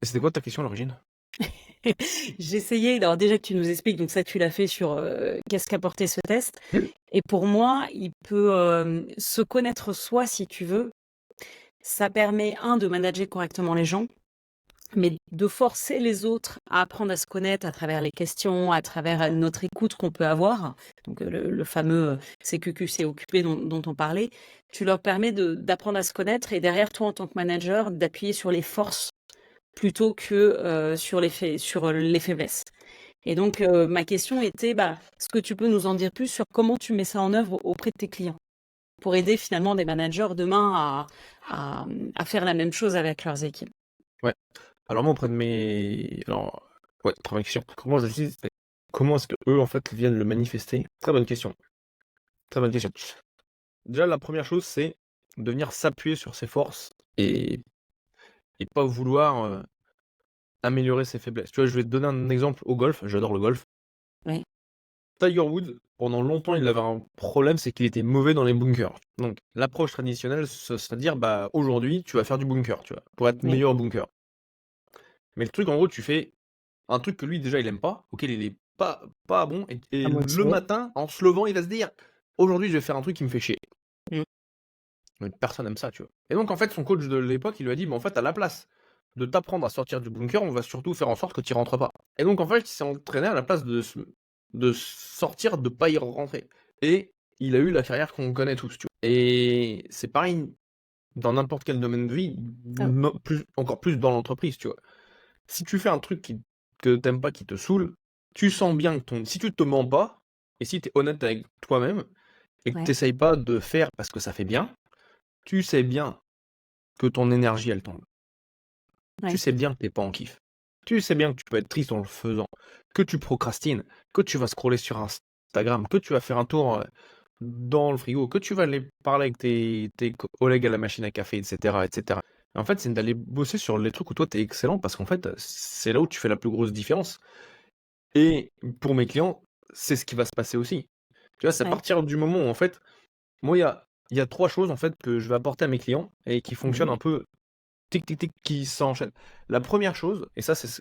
c'était quoi ta question à l'origine? J'essayais alors déjà que tu nous expliques, donc ça tu l'as fait sur, qu'est-ce qu'apportait ce test? Hmm. Et pour moi, il peut, se connaître soi si tu veux, ça permet de manager correctement les gens, mais de forcer les autres à apprendre à se connaître à travers les questions, à travers, notre écoute qu'on peut avoir. Donc, le fameux, CQQ, c'est occupé dont on parlait. Tu leur permets d'apprendre à se connaître et derrière toi en tant que manager, d'appuyer sur les forces plutôt que, sur les faiblesses. Et donc, ma question était, est-ce que tu peux nous en dire plus sur comment tu mets ça en œuvre auprès de tes clients? Pour aider finalement des managers demain à faire la même chose avec leurs équipes. Ouais. Alors moi, ouais, très bonne question. Comment est-ce que eux, en fait, viennent le manifester? Très bonne question. Très bonne question. Déjà, la première chose, c'est de venir s'appuyer sur ses forces et, et pas vouloir améliorer ses faiblesses. Tu vois, je vais te donner un exemple au golf. J'adore le golf. Oui, Tiger Woods, pendant longtemps, il avait un problème, c'est qu'il était mauvais dans les bunkers. Donc, l'approche traditionnelle, ce serait de dire, bah, aujourd'hui, tu vas faire du bunker, tu vois, pour être oui. meilleur au bunker. Mais le truc, en gros, tu fais un truc que lui, déjà, il aime pas, auquel il est pas bon, et À le motiver. matin, en se levant, il va se dire, aujourd'hui, je vais faire un truc qui me fait chier. Mmh. Mais personne aime ça, tu vois. Et donc, en fait, son coach de l'époque, il lui a dit, mais en fait, à la place de t'apprendre à sortir du bunker, on va surtout faire en sorte que tu y rentres pas. Et donc, en fait, il s'est entraîné à la place de sortir, de pas y rentrer. Et il a eu la carrière qu'on connaît tous, tu vois. Et c'est pareil dans n'importe quel domaine de vie, Ah, encore plus dans l'entreprise, tu vois. Si tu fais un truc que t'aimes pas, qui te saoule, tu sens bien que si tu te mens pas, et si tu es honnête avec toi-même, et que ouais, t'essayes pas de faire parce que ça fait bien, tu sais bien que ton énergie, elle tombe. Tu ouais, sais bien que t'es pas en kiff. Tu sais bien que tu peux être triste en le faisant, que tu procrastines, que tu vas scroller sur Instagram, que tu vas faire un tour dans le frigo, que tu vas aller parler avec tes collègues à la machine à café, etc., etc. En fait, c'est d'aller bosser sur les trucs où toi t'es excellent, parce qu'en fait, c'est là où tu fais la plus grosse différence. Et pour mes clients, c'est ce qui va se passer aussi. Tu vois, c'est à ouais. partir du moment où, en fait, moi, il y a 3 choses, en fait, que je vais apporter à mes clients et qui fonctionnent Mmh. un peu tic, tic, tic, qui s'enchaînent. La première chose, et ça, c'est ce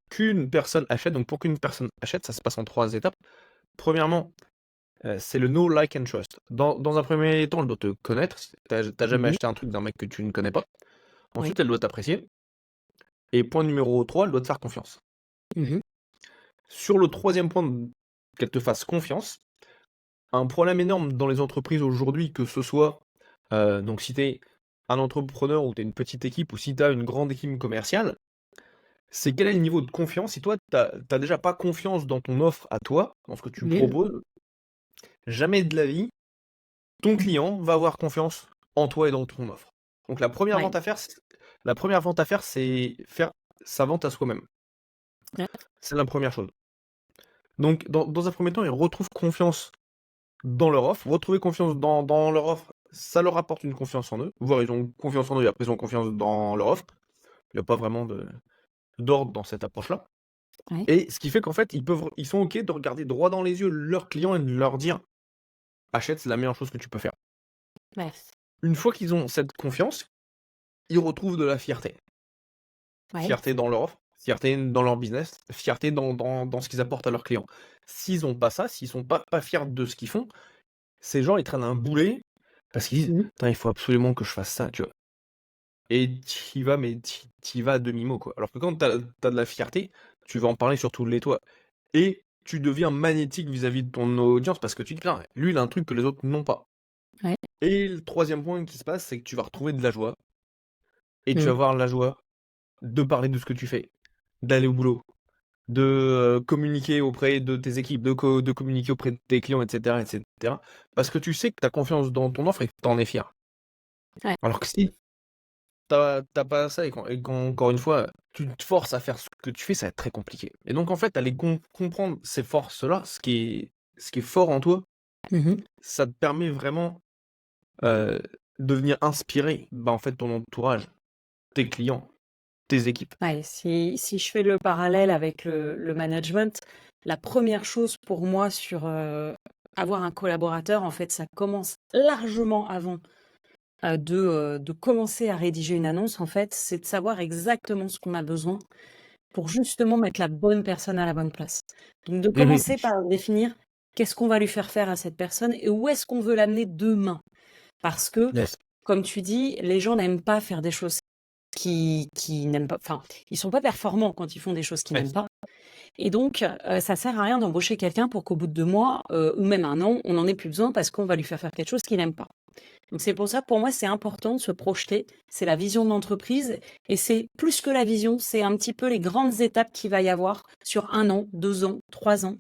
qu'une personne achète. Donc, pour qu'une personne achète, ça se passe en 3 étapes. Premièrement, c'est le know, like and trust. Dans un premier temps, elle doit te connaître. T'as jamais Mmh. acheté un truc d'un mec que tu ne connais pas. Oui. Ensuite, elle doit t'apprécier. Et point numéro 3, elle doit te faire confiance. Mmh. Sur le troisième point, qu'elle te fasse confiance, un problème énorme dans les entreprises aujourd'hui, que ce soit, donc si tu es un entrepreneur ou tu es une petite équipe ou si tu as une grande équipe commerciale, c'est quel est le niveau de confiance? Si toi, tu as déjà pas confiance dans ton offre à toi, dans ce que tu Nul. proposes, jamais de la vie, ton client va avoir confiance en toi et dans ton offre. Donc Ouais. la première vente à faire, c'est faire sa vente à soi-même. Ouais. C'est la première chose. Donc dans un premier temps, ils retrouvent confiance dans leur offre. Retrouver confiance dans leur offre, ça leur apporte une confiance en eux. Voire ils ont confiance en eux et après ils ont confiance dans leur offre. Il y a pas vraiment d'ordre dans cette approche-là. Ouais. Et ce qui fait qu'en fait, ils sont OK de regarder droit dans les yeux leurs clients et de leur dire: «Achète, c'est la meilleure chose que tu peux faire». Ouais. Une fois qu'ils ont cette confiance, ils retrouvent de la fierté. Ouais. Fierté dans leur offre, fierté dans leur business, fierté dans ce qu'ils apportent à leurs clients. S'ils ont pas ça, s'ils sont pas fiers de ce qu'ils font, ces gens, ils traînent un boulet parce qu'ils disent: Mmh. «Putain, il faut absolument que je fasse ça», tu vois? Et tu y vas, mais tu y vas à demi-mot, quoi. Alors que quand tu as de la fierté, tu vas en parler sur tous les toits et tu deviens magnétique vis-à-vis de ton audience parce que tu te dis: «Putain, lui, il a un truc que les autres n'ont pas». Ouais. Et le troisième point qui se passe, c'est que tu vas retrouver de la joie et tu vas Mmh. avoir la joie de parler de ce que tu fais, d'aller au boulot, de, communiquer auprès de tes équipes, de communiquer auprès de tes clients et cetera, parce que tu sais que tu as confiance dans ton offre et que tu en es fier. Ouais. Alors que si tu as pas ça et quand encore une fois, tu te forces à faire ce que tu fais, ça va être très compliqué. Et donc en fait, aller comprendre ces forces-là, ce qui est fort en toi, Mmh. ça te permet vraiment, heu, de venir inspirer, bah, en fait, ton entourage, tes clients, tes équipes. Ouais, si je fais le parallèle avec le management, la première chose pour moi sur, avoir un collaborateur, en fait, ça commence largement avant, de commencer à rédiger une annonce, en fait, c'est de savoir exactement ce qu'on a besoin pour justement mettre la bonne personne à la bonne place. Donc de Mmh commencer par définir qu'est-ce qu'on va lui faire faire à cette personne et où est-ce qu'on veut l'amener demain. Parce que, Yes. comme tu dis, les gens n'aiment pas faire des choses qui n'aiment pas, enfin, ils sont pas performants quand ils font des choses qu'ils Ouais. n'aiment pas. Et donc, ça sert à rien d'embaucher quelqu'un pour qu'au bout de 2 mois, ou même 1 an, on n'en ait plus besoin parce qu'on va lui faire faire quelque chose qu'il n'aime pas. Donc c'est pour ça, pour moi, c'est important de se projeter. C'est la vision de l'entreprise et c'est plus que la vision, c'est un petit peu les grandes étapes qu'il va y avoir sur 1 an, 2 ans, 3 ans,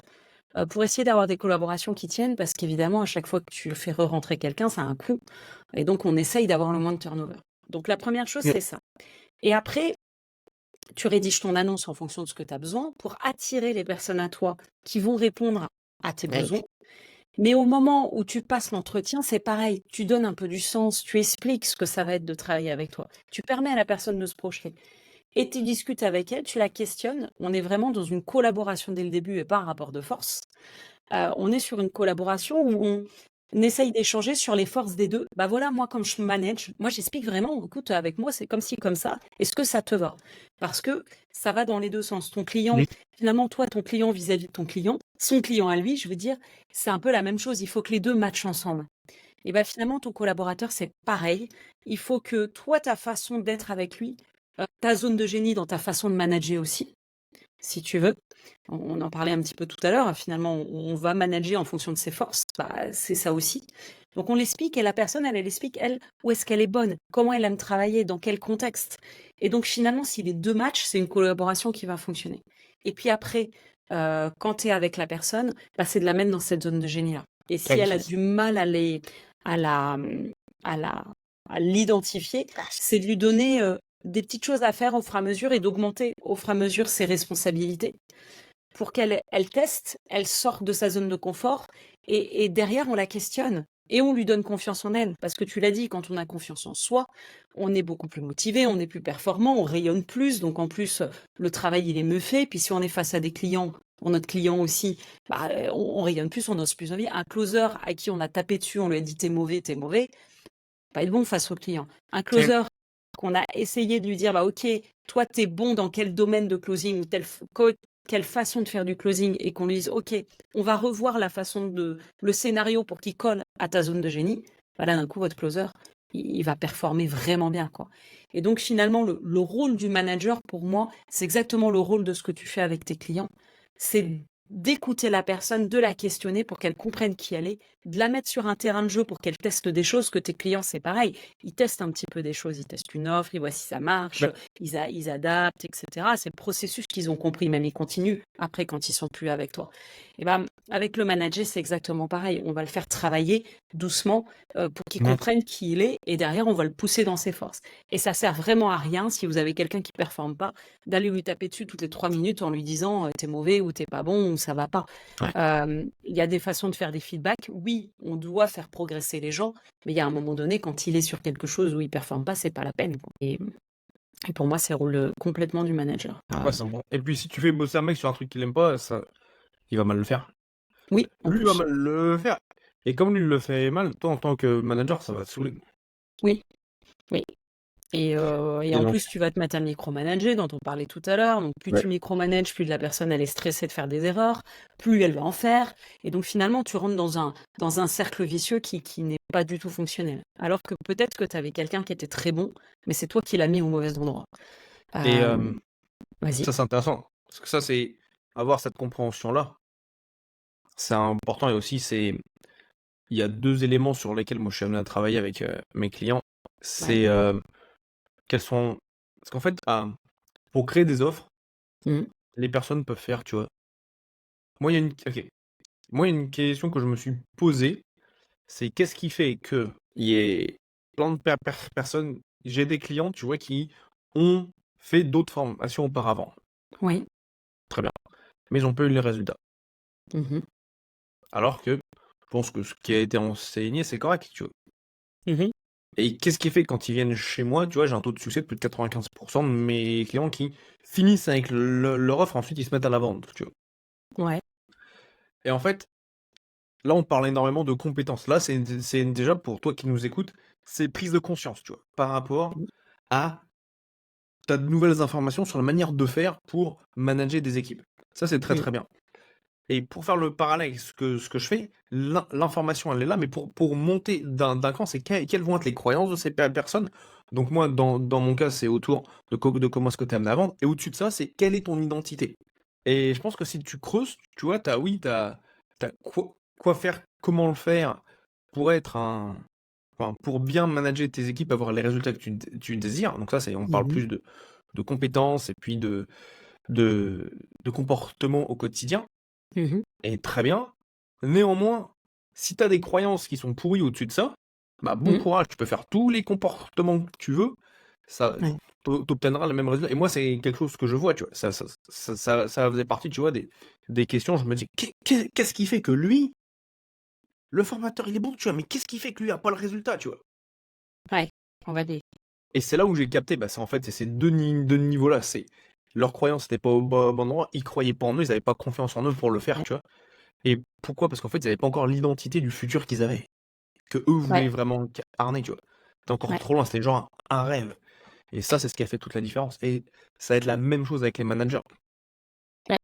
pour essayer d'avoir des collaborations qui tiennent parce qu'évidemment, à chaque fois que tu fais re-rentrer quelqu'un, ça a un coût et donc on essaye d'avoir le moins de turnover. Donc la première chose, Mmh. c'est ça. Et après, tu rédiges ton annonce en fonction de ce que tu as besoin pour attirer les personnes à toi qui vont répondre à tes Ouais. besoins. Mais au moment où tu passes l'entretien, c'est pareil. Tu donnes un peu du sens, tu expliques ce que ça va être de travailler avec toi. Tu permets à la personne de se projeter. Et tu discutes avec elle, tu la questionnes. On est vraiment dans une collaboration dès le début et pas un rapport de force. On est sur une collaboration où on essaye d'échanger sur les forces des 2. Bah, voilà, moi, comme je manage, moi, j'explique vraiment: «Écoute, avec moi, c'est comme ci, comme ça. Est-ce que ça te va?» Parce que ça va dans les 2 sens. Ton client, Mmh. finalement, toi, ton client vis-à-vis de ton client, son client à lui, je veux dire, c'est un peu la même chose. Il faut que les 2 matchent ensemble. Et bah, finalement, ton collaborateur, c'est pareil. Il faut que toi, ta façon d'être avec lui, ta zone de génie dans ta façon de manager aussi, si tu veux. On en parlait un petit peu tout à l'heure, finalement, on va manager en fonction de ses forces, bah, c'est ça aussi. Donc on l'explique et la personne, elle explique, elle, où est-ce qu'elle est bonne, comment elle aime travailler, dans quel contexte. Et donc finalement, si les 2 matchs, c'est une collaboration qui va fonctionner. Et puis après, quand tu es avec la personne, bah, c'est de la mettre dans cette zone de génie-là. Et si Ouais. elle a du mal à la, à la, à l'identifier, c'est de lui donner des petites choses à faire au fur et à mesure et d'augmenter au fur et à mesure ses responsabilités pour qu'elle teste, elle sorte de sa zone de confort et derrière, on la questionne et on lui donne confiance en elle. Parce que tu l'as dit, quand on a confiance en soi, on est beaucoup plus motivé, on est plus performant, on rayonne plus. Donc en plus, le travail, il est mieux fait. Puis si on est face à des clients, pour notre client aussi, bah, on rayonne plus, on ose plus envie. Un closer à qui on a tapé dessus, on lui a dit t'es mauvais, pas être bon face au client. Un Mmh. closer qu'on a essayé de lui dire, bah ok, toi t'es bon dans quel domaine de closing ou quelle façon de faire du closing et qu'on lui dise, ok, on va revoir la façon de le scénario pour qu'il colle à ta zone de génie. Bah là, d'un coup, votre closer, il va performer vraiment bien, quoi. Et donc, finalement, le rôle du manager, pour moi, c'est exactement le rôle de ce que tu fais avec tes clients. c'est d'écouter la personne, de la questionner pour qu'elle comprenne qui elle est, de la mettre sur un terrain de jeu pour qu'elle teste des choses, que tes clients, c'est pareil. Ils testent un petit peu des choses, ils testent une offre, ils voient si ça marche, Ouais. ils adaptent, etc. C'est le processus qu'ils ont compris, même ils continuent après quand ils sont plus avec toi. Et ben, avec le manager, c'est exactement pareil. On va le faire travailler doucement pour qu'il Ouais. comprenne qui il est et derrière, on va le pousser dans ses forces. Et ça sert vraiment à rien si vous avez quelqu'un qui performe pas d'aller lui taper dessus toutes les 3 minutes en lui disant t'es mauvais ou t'es pas bon ou ça va pas. Ouais. Il y a des façons de faire des feedbacks. Oui, on doit faire progresser les gens, mais il y a un moment donné, quand il est sur quelque chose où il performe pas, c'est pas la peine, quoi. Et pour moi, c'est le rôle complètement du manager. Ouais, c'est bon. Et puis si tu fais bosser un mec sur un truc qu'il aime pas, ça, il va mal le faire. Oui, en Lui, il va plus. mal le faire. Et comme lui il le fait mal, toi en tant que manager, ça va te saouler. Oui, oui. Et Et en donc, plus, tu vas te mettre à micromanager, dont on parlait tout à l'heure. Donc, plus ouais. tu micromanages, plus la personne, elle est stressée de faire des erreurs, plus elle va en faire. Et donc, finalement, tu rentres dans un cercle vicieux qui n'est pas du tout fonctionnel. Alors que peut-être que tu avais quelqu'un qui était très bon, mais c'est toi qui l'as mis au mauvais endroit. Et Vas-y. ça, c'est intéressant. Parce que ça, c'est avoir cette compréhension-là. C'est important et aussi, il y a deux éléments sur lesquels moi je suis amené à travailler avec mes clients. Ouais. C'est quels sont. Parce qu'en fait, pour créer des offres, Mhm. les personnes peuvent faire, tu vois. Moi, il y a une. Ok. Moi, il y a une question que je me suis posée, c'est qu'est-ce qui fait que il y ait plein de personnes. J'ai des clients, tu vois, qui ont fait d'autres formations auparavant. Oui. Très bien. Mais ils n'ont pas eu les résultats. Mhm. Alors que je pense que ce qui a été enseigné, c'est correct, tu vois. Mhm. Et qu'est-ce qui fait que quand ils viennent chez moi, tu vois, j'ai un taux de succès de plus de 95% de mes clients qui finissent avec leur offre, ensuite ils se mettent à la vente, tu vois. Ouais. Et en fait, là on parle énormément de compétences. Là, c'est déjà pour toi qui nous écoutes, c'est prise de conscience, tu vois, par rapport à ta de nouvelles informations sur la manière de faire pour manager des équipes. Ça, c'est très Mhm. très bien. Et pour faire le parallèle avec ce que je fais, l'information, elle est là, mais pour monter d'un camp, c'est quelles vont être les croyances de ces personnes. Donc moi, dans mon cas, c'est autour de comment est-ce que tu es amené à vendre. Et au-dessus de ça, c'est quelle est ton identité. Et je pense que si tu creuses, tu vois, t'as quoi faire, comment le faire pour être enfin, pour bien manager tes équipes, avoir les résultats que tu désires. Donc ça, on parle Mhm. plus de compétences et puis de, de comportement au quotidien. Mhm. Et très bien. Néanmoins, si tu as des croyances qui sont pourries au-dessus de ça, bah bon Mhm. courage, tu peux faire tous les comportements que tu veux, ça Ouais. t'obtiendras le même résultat. Et moi, c'est quelque chose que je vois, tu vois. Ça faisait partie, tu vois, des questions. Je me dis, qu'est-ce qui fait que lui, le formateur, il est bon, tu vois, mais qu'est-ce qui fait que lui a pas le résultat, tu vois? Ouais. On va des. Et c'est là où j'ai capté, bah, c'est en fait, c'est ces deux niveaux-là. C'est leurs croyances n'étaient pas au bon endroit, ils croyaient pas en eux, ils n'avaient pas confiance en eux pour le faire, Ouais. tu vois. Et pourquoi? Parce qu'en fait, ils n'avaient pas encore l'identité du futur qu'ils avaient, que eux Ouais. voulaient vraiment incarner, tu vois. C'était encore Ouais. trop loin, c'était genre un rêve. Et ça, c'est ce qui a fait toute la différence. Et ça va être la même chose avec les managers. Ouais.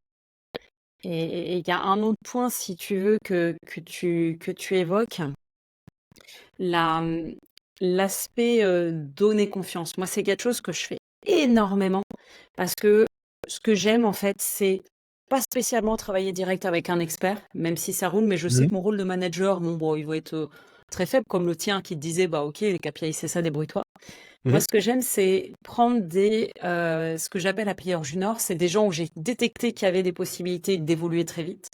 Et il y a un autre point, si tu veux, que tu évoques, la, l'aspect donner confiance. Moi, c'est quelque chose que je fais énormément parce que ce que j'aime, en fait, c'est pas spécialement travailler direct avec un expert, même si ça roule, mais je sais Mhm. que mon rôle de manager, bon, il va être très faible, comme le tien qui te disait, bah ok, les KPI, c'est ça, débrouille-toi. Moi, Mhm. ce que j'aime, c'est prendre ce que j'appelle à players junior, c'est des gens où j'ai détecté qu'il y avait des possibilités d'évoluer très vite,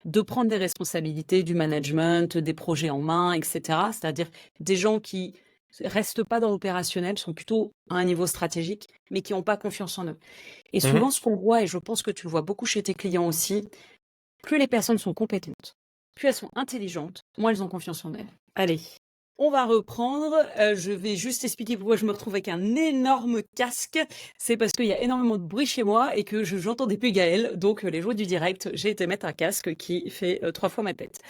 de prendre des responsabilités, du management, des projets en main, etc. C'est-à-dire des gens qui restent pas dans l'opérationnel, sont plutôt à un niveau stratégique, mais qui n'ont pas confiance en eux. Et Mhm. souvent, ce qu'on voit, et je pense que tu le vois beaucoup chez tes clients aussi, plus les personnes sont compétentes, plus elles sont intelligentes, moins elles ont confiance en elles. Allez, on va reprendre. Je vais juste expliquer pourquoi je me retrouve avec un énorme casque. C'est parce qu'il y a énormément de bruit chez moi et que j'entendais plus Gaël. Donc, les joies du direct, j'ai été mettre un casque qui fait 3 fois ma tête.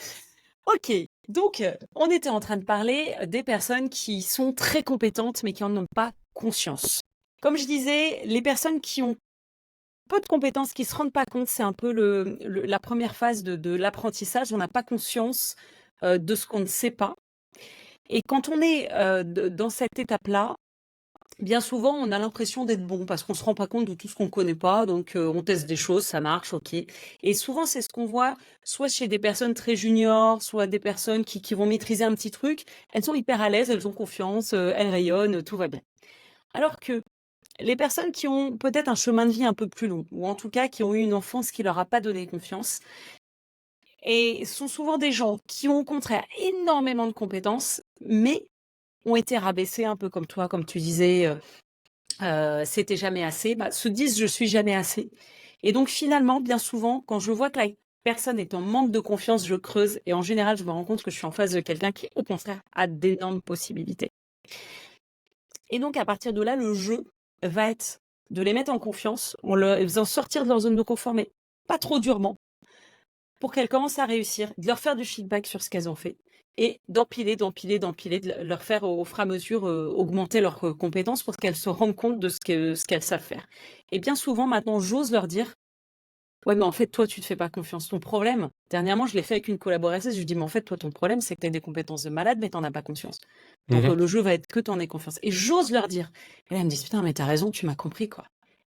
Ok, donc on était en train de parler des personnes qui sont très compétentes mais qui n'en ont pas conscience. Comme je disais, les personnes qui ont peu de compétences, qui se rendent pas compte, c'est un peu la première phase de l'apprentissage. On n'a pas conscience de ce qu'on ne sait pas. Et quand on est dans cette étape-là, bien souvent, on a l'impression d'être bon parce qu'on se rend pas compte de tout ce qu'on connaît pas. Donc, on teste des choses, ça marche, ok. Et souvent, c'est ce qu'on voit, soit chez des personnes très juniors, soit des personnes qui vont maîtriser un petit truc. Elles sont hyper à l'aise, elles ont confiance, elles rayonnent, tout va bien. Alors que les personnes qui ont peut-être un chemin de vie un peu plus long, ou en tout cas qui ont eu une enfance qui leur a pas donné confiance, et sont souvent des gens qui ont au contraire énormément de compétences, mais ont été rabaissés un peu comme toi, comme tu disais, c'était jamais assez, bah, se disent: «Je suis jamais assez» et donc finalement, bien souvent, quand je vois que la personne est en manque de confiance, je creuse et en général, je me rends compte que je suis en face de quelqu'un qui, au contraire, a d'énormes possibilités et donc à partir de là, le jeu va être de les mettre en confiance en leur faisant sortir de leur zone de confort, mais pas trop durement, pour qu'elles commencent à réussir, de leur faire du feedback sur ce qu'elles ont fait et d'empiler, d'empiler, d'empiler, de leur faire au fur et à mesure augmenter leurs compétences pour qu'elles se rendent compte de ce qu'elles savent faire. Et bien souvent, maintenant, j'ose leur dire, ouais, mais en fait, toi, tu te fais pas confiance. Ton problème, dernièrement, je l'ai fait avec une collaboratrice, je lui dis, mais en fait, toi, ton problème, c'est que tu as des compétences de malade, mais tu n'en as pas confiance. Donc, Mhm. le jeu va être que tu en aies confiance. Et j'ose leur dire. Et là, elles me disent, putain, mais t'as raison, tu m'as compris, quoi.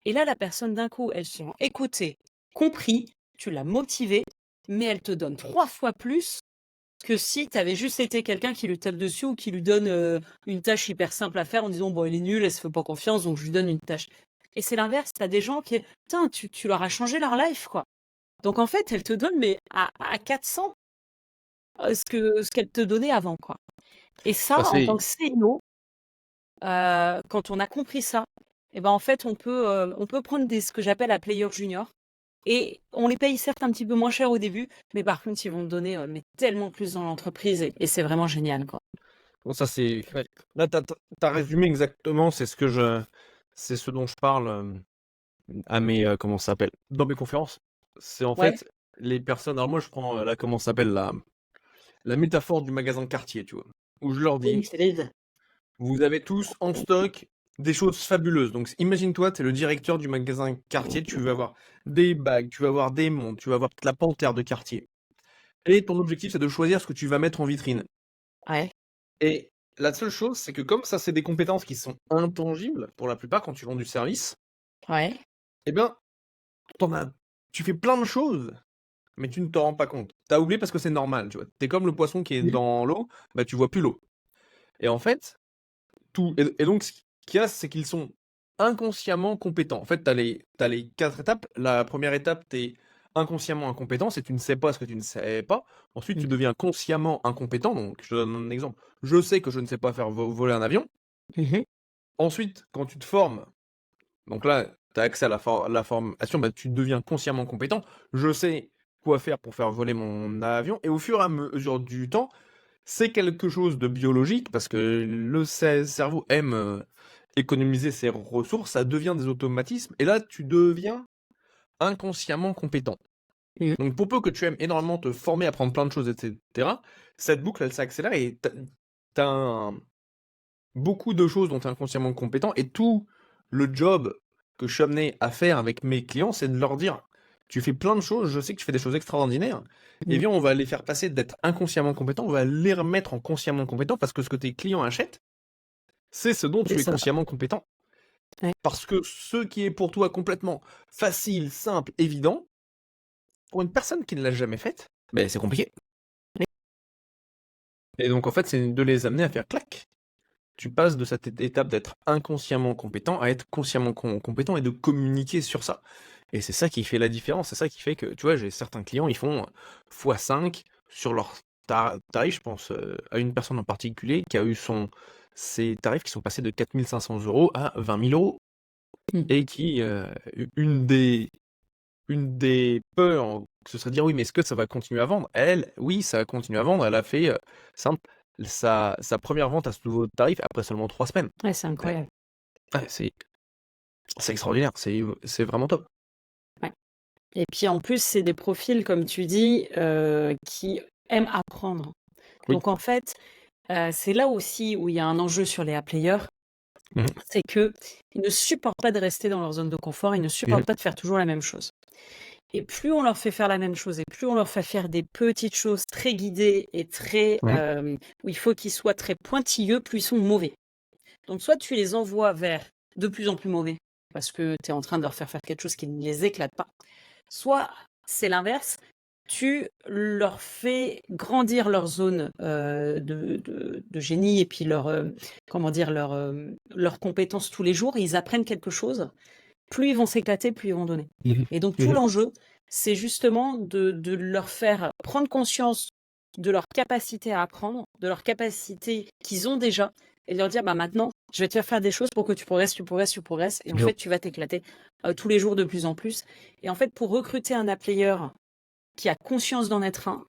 Et là, la personne, d'un coup, elle se sent écoutée, compris, tu l'as motivée, mais elle te donne 3 fois plus que si tu avais juste été quelqu'un qui lui tape dessus ou qui lui donne une tâche hyper simple à faire en disant, bon, il est nul, elle se fait pas confiance, donc je lui donne une tâche. Et c'est l'inverse, tu as des gens qui, putain, tu leur as changé leur life, quoi. Donc en fait, elle te donne, mais à 400 ce qu'elle te donnait avant, quoi. Et Bah, ça, en tant c'est que CEO, quand on a compris ça, et ben en fait, on peut prendre ce que j'appelle un player junior. Et on les paye certes un petit peu moins cher au début, mais par contre, ils vont te donner mais tellement plus dans l'entreprise et c'est vraiment génial, quoi. bon, ça c'est ouais. Là, t'as résumé exactement, c'est ce dont je parle à mes comment ça s'appelle dans mes conférences. C'est en Ouais. fait les personnes. Alors moi, je prends là comment ça s'appelle la métaphore du magasin de quartier, tu vois, où je leur Oui, dis, c'est les vous avez tous en stock des choses fabuleuses. Donc imagine-toi, tu es le directeur du magasin quartier, tu veux avoir des bagues, tu vas avoir des montres, tu vas avoir la panthère de quartier. Et ton objectif, c'est de choisir ce que tu vas mettre en vitrine. Ouais, Et la seule chose, c'est que comme ça, c'est des compétences qui sont intangibles pour la plupart quand tu vends du service, ouais. eh bien, t'en as, tu fais plein de choses, mais tu ne t'en rends pas compte. T'as oublié parce que c'est normal, tu vois. T'es comme le poisson qui est Mmh. dans l'eau, bah tu vois plus l'eau. Et en fait, et donc ce qu'il y a, c'est qu'ils sont inconsciemment compétents. En fait, t'as les 4 étapes. La première étape, t'es inconsciemment incompétent, c'est tu ne sais pas ce que tu ne sais pas. Ensuite, tu Mmh. deviens consciemment incompétent. Donc, je donne un exemple. Je sais que je ne sais pas faire voler un avion. Mmh. Ensuite, quand tu te formes, donc là, tu as accès à la formation, bah, tu deviens consciemment compétent. Je sais quoi faire pour faire voler mon avion. Et au fur et à mesure du temps, c'est quelque chose de biologique parce que le cerveau aime économiser ses ressources, ça devient des automatismes. Et là, tu deviens inconsciemment compétent. Mmh. Donc pour peu que tu aimes énormément te former, apprendre plein de choses, etc., cette boucle, elle s'accélère et t'as beaucoup de choses dont tu es inconsciemment compétent. Et tout le job que je suis amené à faire avec mes clients, c'est de leur dire, tu fais plein de choses, je sais que tu fais des choses extraordinaires, et Mmh. bien on va les faire passer d'être inconsciemment compétents, on va les remettre en consciemment compétents, parce que ce que tes clients achètent, c'est ce dont C'est tu es ça. consciemment compétent. Ouais. Parce que ce qui est pour toi complètement facile, simple, évident, pour une personne qui ne l'a jamais fait, ben c'est compliqué. Oui. Et donc en fait, c'est de les amener à faire clac. Tu passes de cette étape d'être inconsciemment compétent à être consciemment compétent et de communiquer sur ça. Et c'est ça qui fait la différence. C'est ça qui fait que, tu vois, j'ai certains clients, ils font x5 sur leur tarif. Je pense à une personne en particulier qui a eu ses tarifs qui sont passés de 4 500 € à 20 000 € Mmh. et qui, une des peurs, ce serait de dire oui, mais est-ce que ça va continuer à vendre? Elle, oui, ça va continuer à vendre. Elle a fait simple, sa première vente à ce nouveau tarif après seulement 3 semaines. Ouais, c'est Ouais, incroyable. ouais, c'est extraordinaire, c'est vraiment top. Ouais. Et puis en plus, c'est des profils, comme tu dis, qui aiment apprendre. Oui. Donc en fait, c'est là aussi où il y a un enjeu sur les A-players, Mhm. c'est qu'ils ne supportent pas de rester dans leur zone de confort, ils ne Mhm. supportent pas de faire toujours la même chose. Et plus on leur fait faire la même chose et plus on leur fait faire des petites choses très guidées et très Mhm. où il faut qu'ils soient très pointilleux, plus ils sont mauvais. Donc, soit tu les envoies vers de plus en plus mauvais, parce que tu es en train de leur faire quelque chose qui ne les éclate pas. Soit c'est l'inverse, tu leur fais grandir leur zone de génie et puis leurs compétences tous les jours. Ils apprennent quelque chose. Plus ils vont s'éclater, plus ils vont donner. Et donc, tout l'enjeu, c'est justement de leur faire prendre conscience de leur capacité à apprendre, de leur capacité qu'ils ont déjà, et de leur dire, maintenant, je vais te faire des choses pour que tu progresses, tu progresses, tu progresses, et en fait, tu vas t'éclater tous les jours de plus en plus. Et en fait, pour recruter un A-player qui a conscience d'en être un,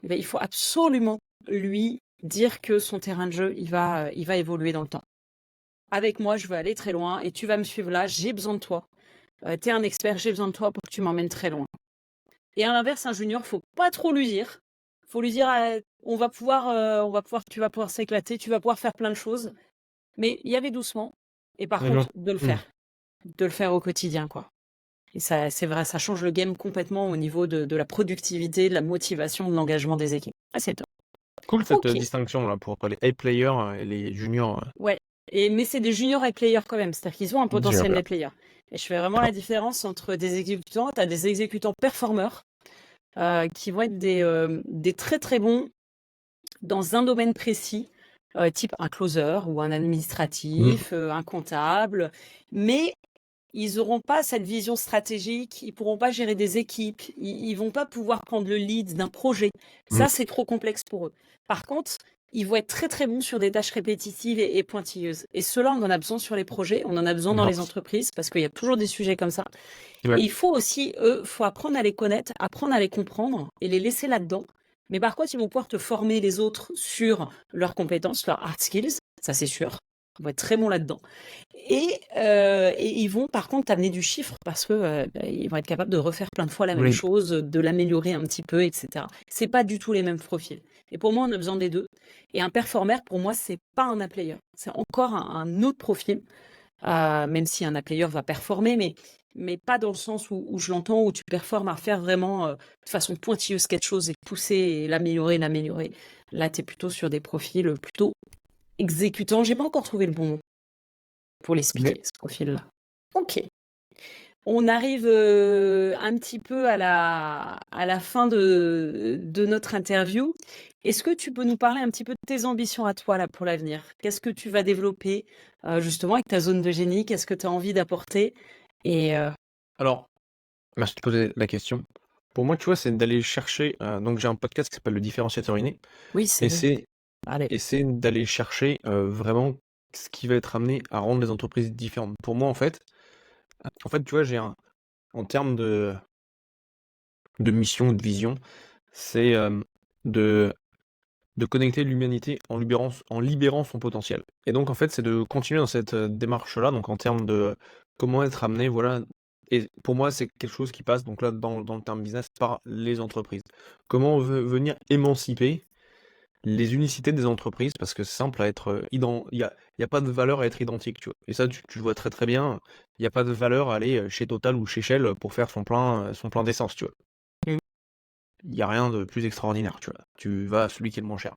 il faut absolument lui dire que son terrain de jeu, il va évoluer dans le temps. Avec moi, je veux aller très loin, et tu vas me suivre là, j'ai besoin de toi. Tu es un expert, j'ai besoin de toi pour que tu m'emmènes très loin. Et à l'inverse, un junior, faut pas trop lui dire. Faut lui dire, tu vas pouvoir s'éclater, tu vas pouvoir faire plein de choses, mais y aller doucement. Et par contre, de le faire au quotidien, quoi. Et ça, c'est vrai, ça change le game complètement au niveau de la productivité, de la motivation, de l'engagement des équipes. Ah, c'est top. Cool cette Ok. distinction là pour les A-players et les juniors. Ouais. Mais c'est des juniors et players quand même, c'est-à-dire qu'ils ont un potentiel Juniors. des players. Et je fais vraiment la différence entre des exécutants. Tu as des exécutants performeurs qui vont être des très très bons dans un domaine précis, type un closer ou un administratif, un comptable, mais ils n'auront pas cette vision stratégique, ils pourront pas gérer des équipes, ils vont pas pouvoir prendre le lead d'un projet. Ça, c'est trop complexe pour eux. Par contre, ils vont être très très bons sur des tâches répétitives et pointilleuses. Et cela, on en a besoin sur les projets, on en a besoin dans les entreprises, parce qu'il y a toujours des sujets comme ça. Ouais. Et il faut aussi, faut apprendre à les connaître, apprendre à les comprendre et les laisser là-dedans. Mais par contre, ils vont pouvoir te former les autres sur leurs compétences, leurs hard skills, ça c'est sûr. Ils vont être très bons là-dedans. Et ils vont par contre t'amener du chiffre parce que ils vont être capables de refaire plein de fois la même chose, de l'améliorer un petit peu, etc. C'est pas du tout les mêmes profils. Et pour moi, on a besoin des deux. Et un performer, pour moi, c'est pas un A-player. C'est encore un autre profil, même si un A-player va performer, mais pas dans le sens où je l'entends, où tu performes à faire vraiment de façon pointilleuse quelque chose et pousser et l'améliorer. Là, tu es plutôt sur des profils plutôt exécutants. J'ai pas encore trouvé le bon mot pour l'expliquer, ce profil-là. Ok. On arrive un petit peu à la fin de notre interview. Est-ce que tu peux nous parler un petit peu de tes ambitions à toi là, pour l'avenir? Qu'est-ce que tu vas développer justement avec ta zone de génie? Qu'est-ce que tu as envie d'apporter? Alors, merci de poser la question. Pour moi, tu vois, c'est d'aller chercher. Donc, j'ai un podcast qui s'appelle Le Différenciateur Inné. Oui, Et c'est... c'est d'aller chercher vraiment ce qui va être amené à rendre les entreprises différentes. Pour moi, en fait, tu vois, en termes de mission, de vision, c'est de connecter l'humanité en libérant son potentiel. Et donc, en fait, c'est de continuer dans cette démarche-là, donc en termes de comment être amené, voilà. Et pour moi, c'est quelque chose qui passe, donc là, dans le terme business, par les entreprises. Comment venir émanciper les unicités des entreprises, parce que c'est simple à être il y a pas de valeur à être identique, tu vois. Et ça, tu le vois très très bien. Il n'y a pas de valeur à aller chez Total ou chez Shell pour faire son plein d'essence, tu vois. Il n'y a rien de plus extraordinaire, tu vois. Tu vas à celui qui est le moins cher.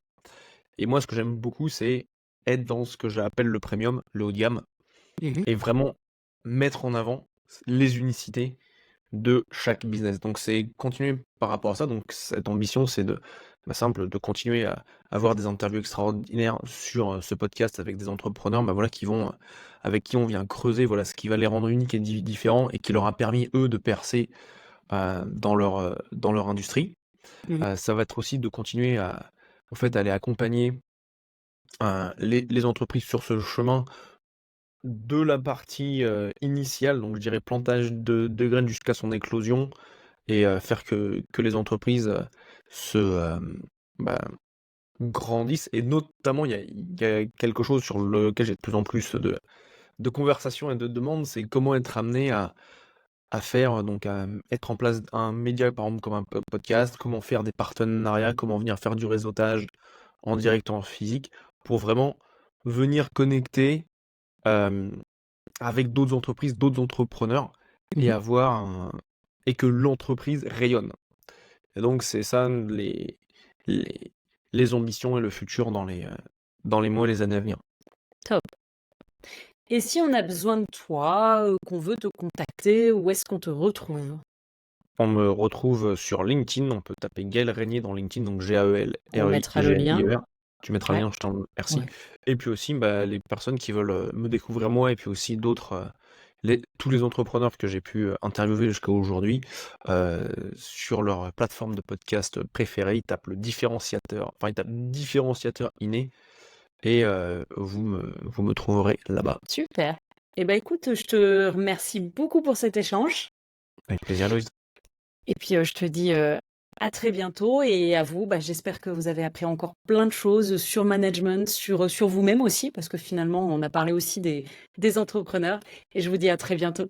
Et moi, ce que j'aime beaucoup, c'est être dans ce que j'appelle le premium, le haut de gamme, et vraiment mettre en avant les unicités de chaque business. Donc c'est continuer par rapport à ça. Donc cette ambition, c'est simple, de continuer à avoir des interviews extraordinaires sur ce podcast avec des entrepreneurs, voilà, avec qui on vient creuser, voilà, ce qui va les rendre uniques et différents et qui leur a permis eux de percer dans leur industrie. Ça va être aussi de continuer à aller accompagner les entreprises sur ce chemin de la partie initiale, donc je dirais plantage de graines jusqu'à son éclosion, et faire que les entreprises se grandissent. Et notamment, il y a quelque chose sur lequel j'ai de plus en plus de conversations et de demandes, c'est comment être amené à faire, donc à mettre en place un média, par exemple, comme un podcast, comment faire des partenariats, comment venir faire du réseautage en direct, en physique, pour vraiment venir connecter avec d'autres entreprises, d'autres entrepreneurs, et et que l'entreprise rayonne. Et donc c'est ça les ambitions et le futur dans les mois et les années à venir. Top. Et si on a besoin de toi, qu'on veut te contacter, où est-ce qu'on te retrouve? On me retrouve sur LinkedIn, on peut taper Gaël Régnier dans LinkedIn, donc On mettra le lien. Gaël-R-E-Y-N-I-E-R. Tu mettras le Ouais, lien, je t'en remercie. ouais. Et puis aussi, les personnes qui veulent me découvrir moi, et puis aussi d'autres, tous les entrepreneurs que j'ai pu interviewer jusqu'à aujourd'hui, sur leur plateforme de podcast préférée, ils tapent le différenciateur, enfin ils tapent différenciateur inné, et vous me trouverez là-bas. Super. Eh ben, écoute, je te remercie beaucoup pour cet échange Avec plaisir, Louise. et puis, je te dis, à très bientôt et à vous, j'espère que vous avez appris encore plein de choses sur management, sur vous-même aussi, parce que finalement, on a parlé aussi des entrepreneurs et je vous dis à très bientôt.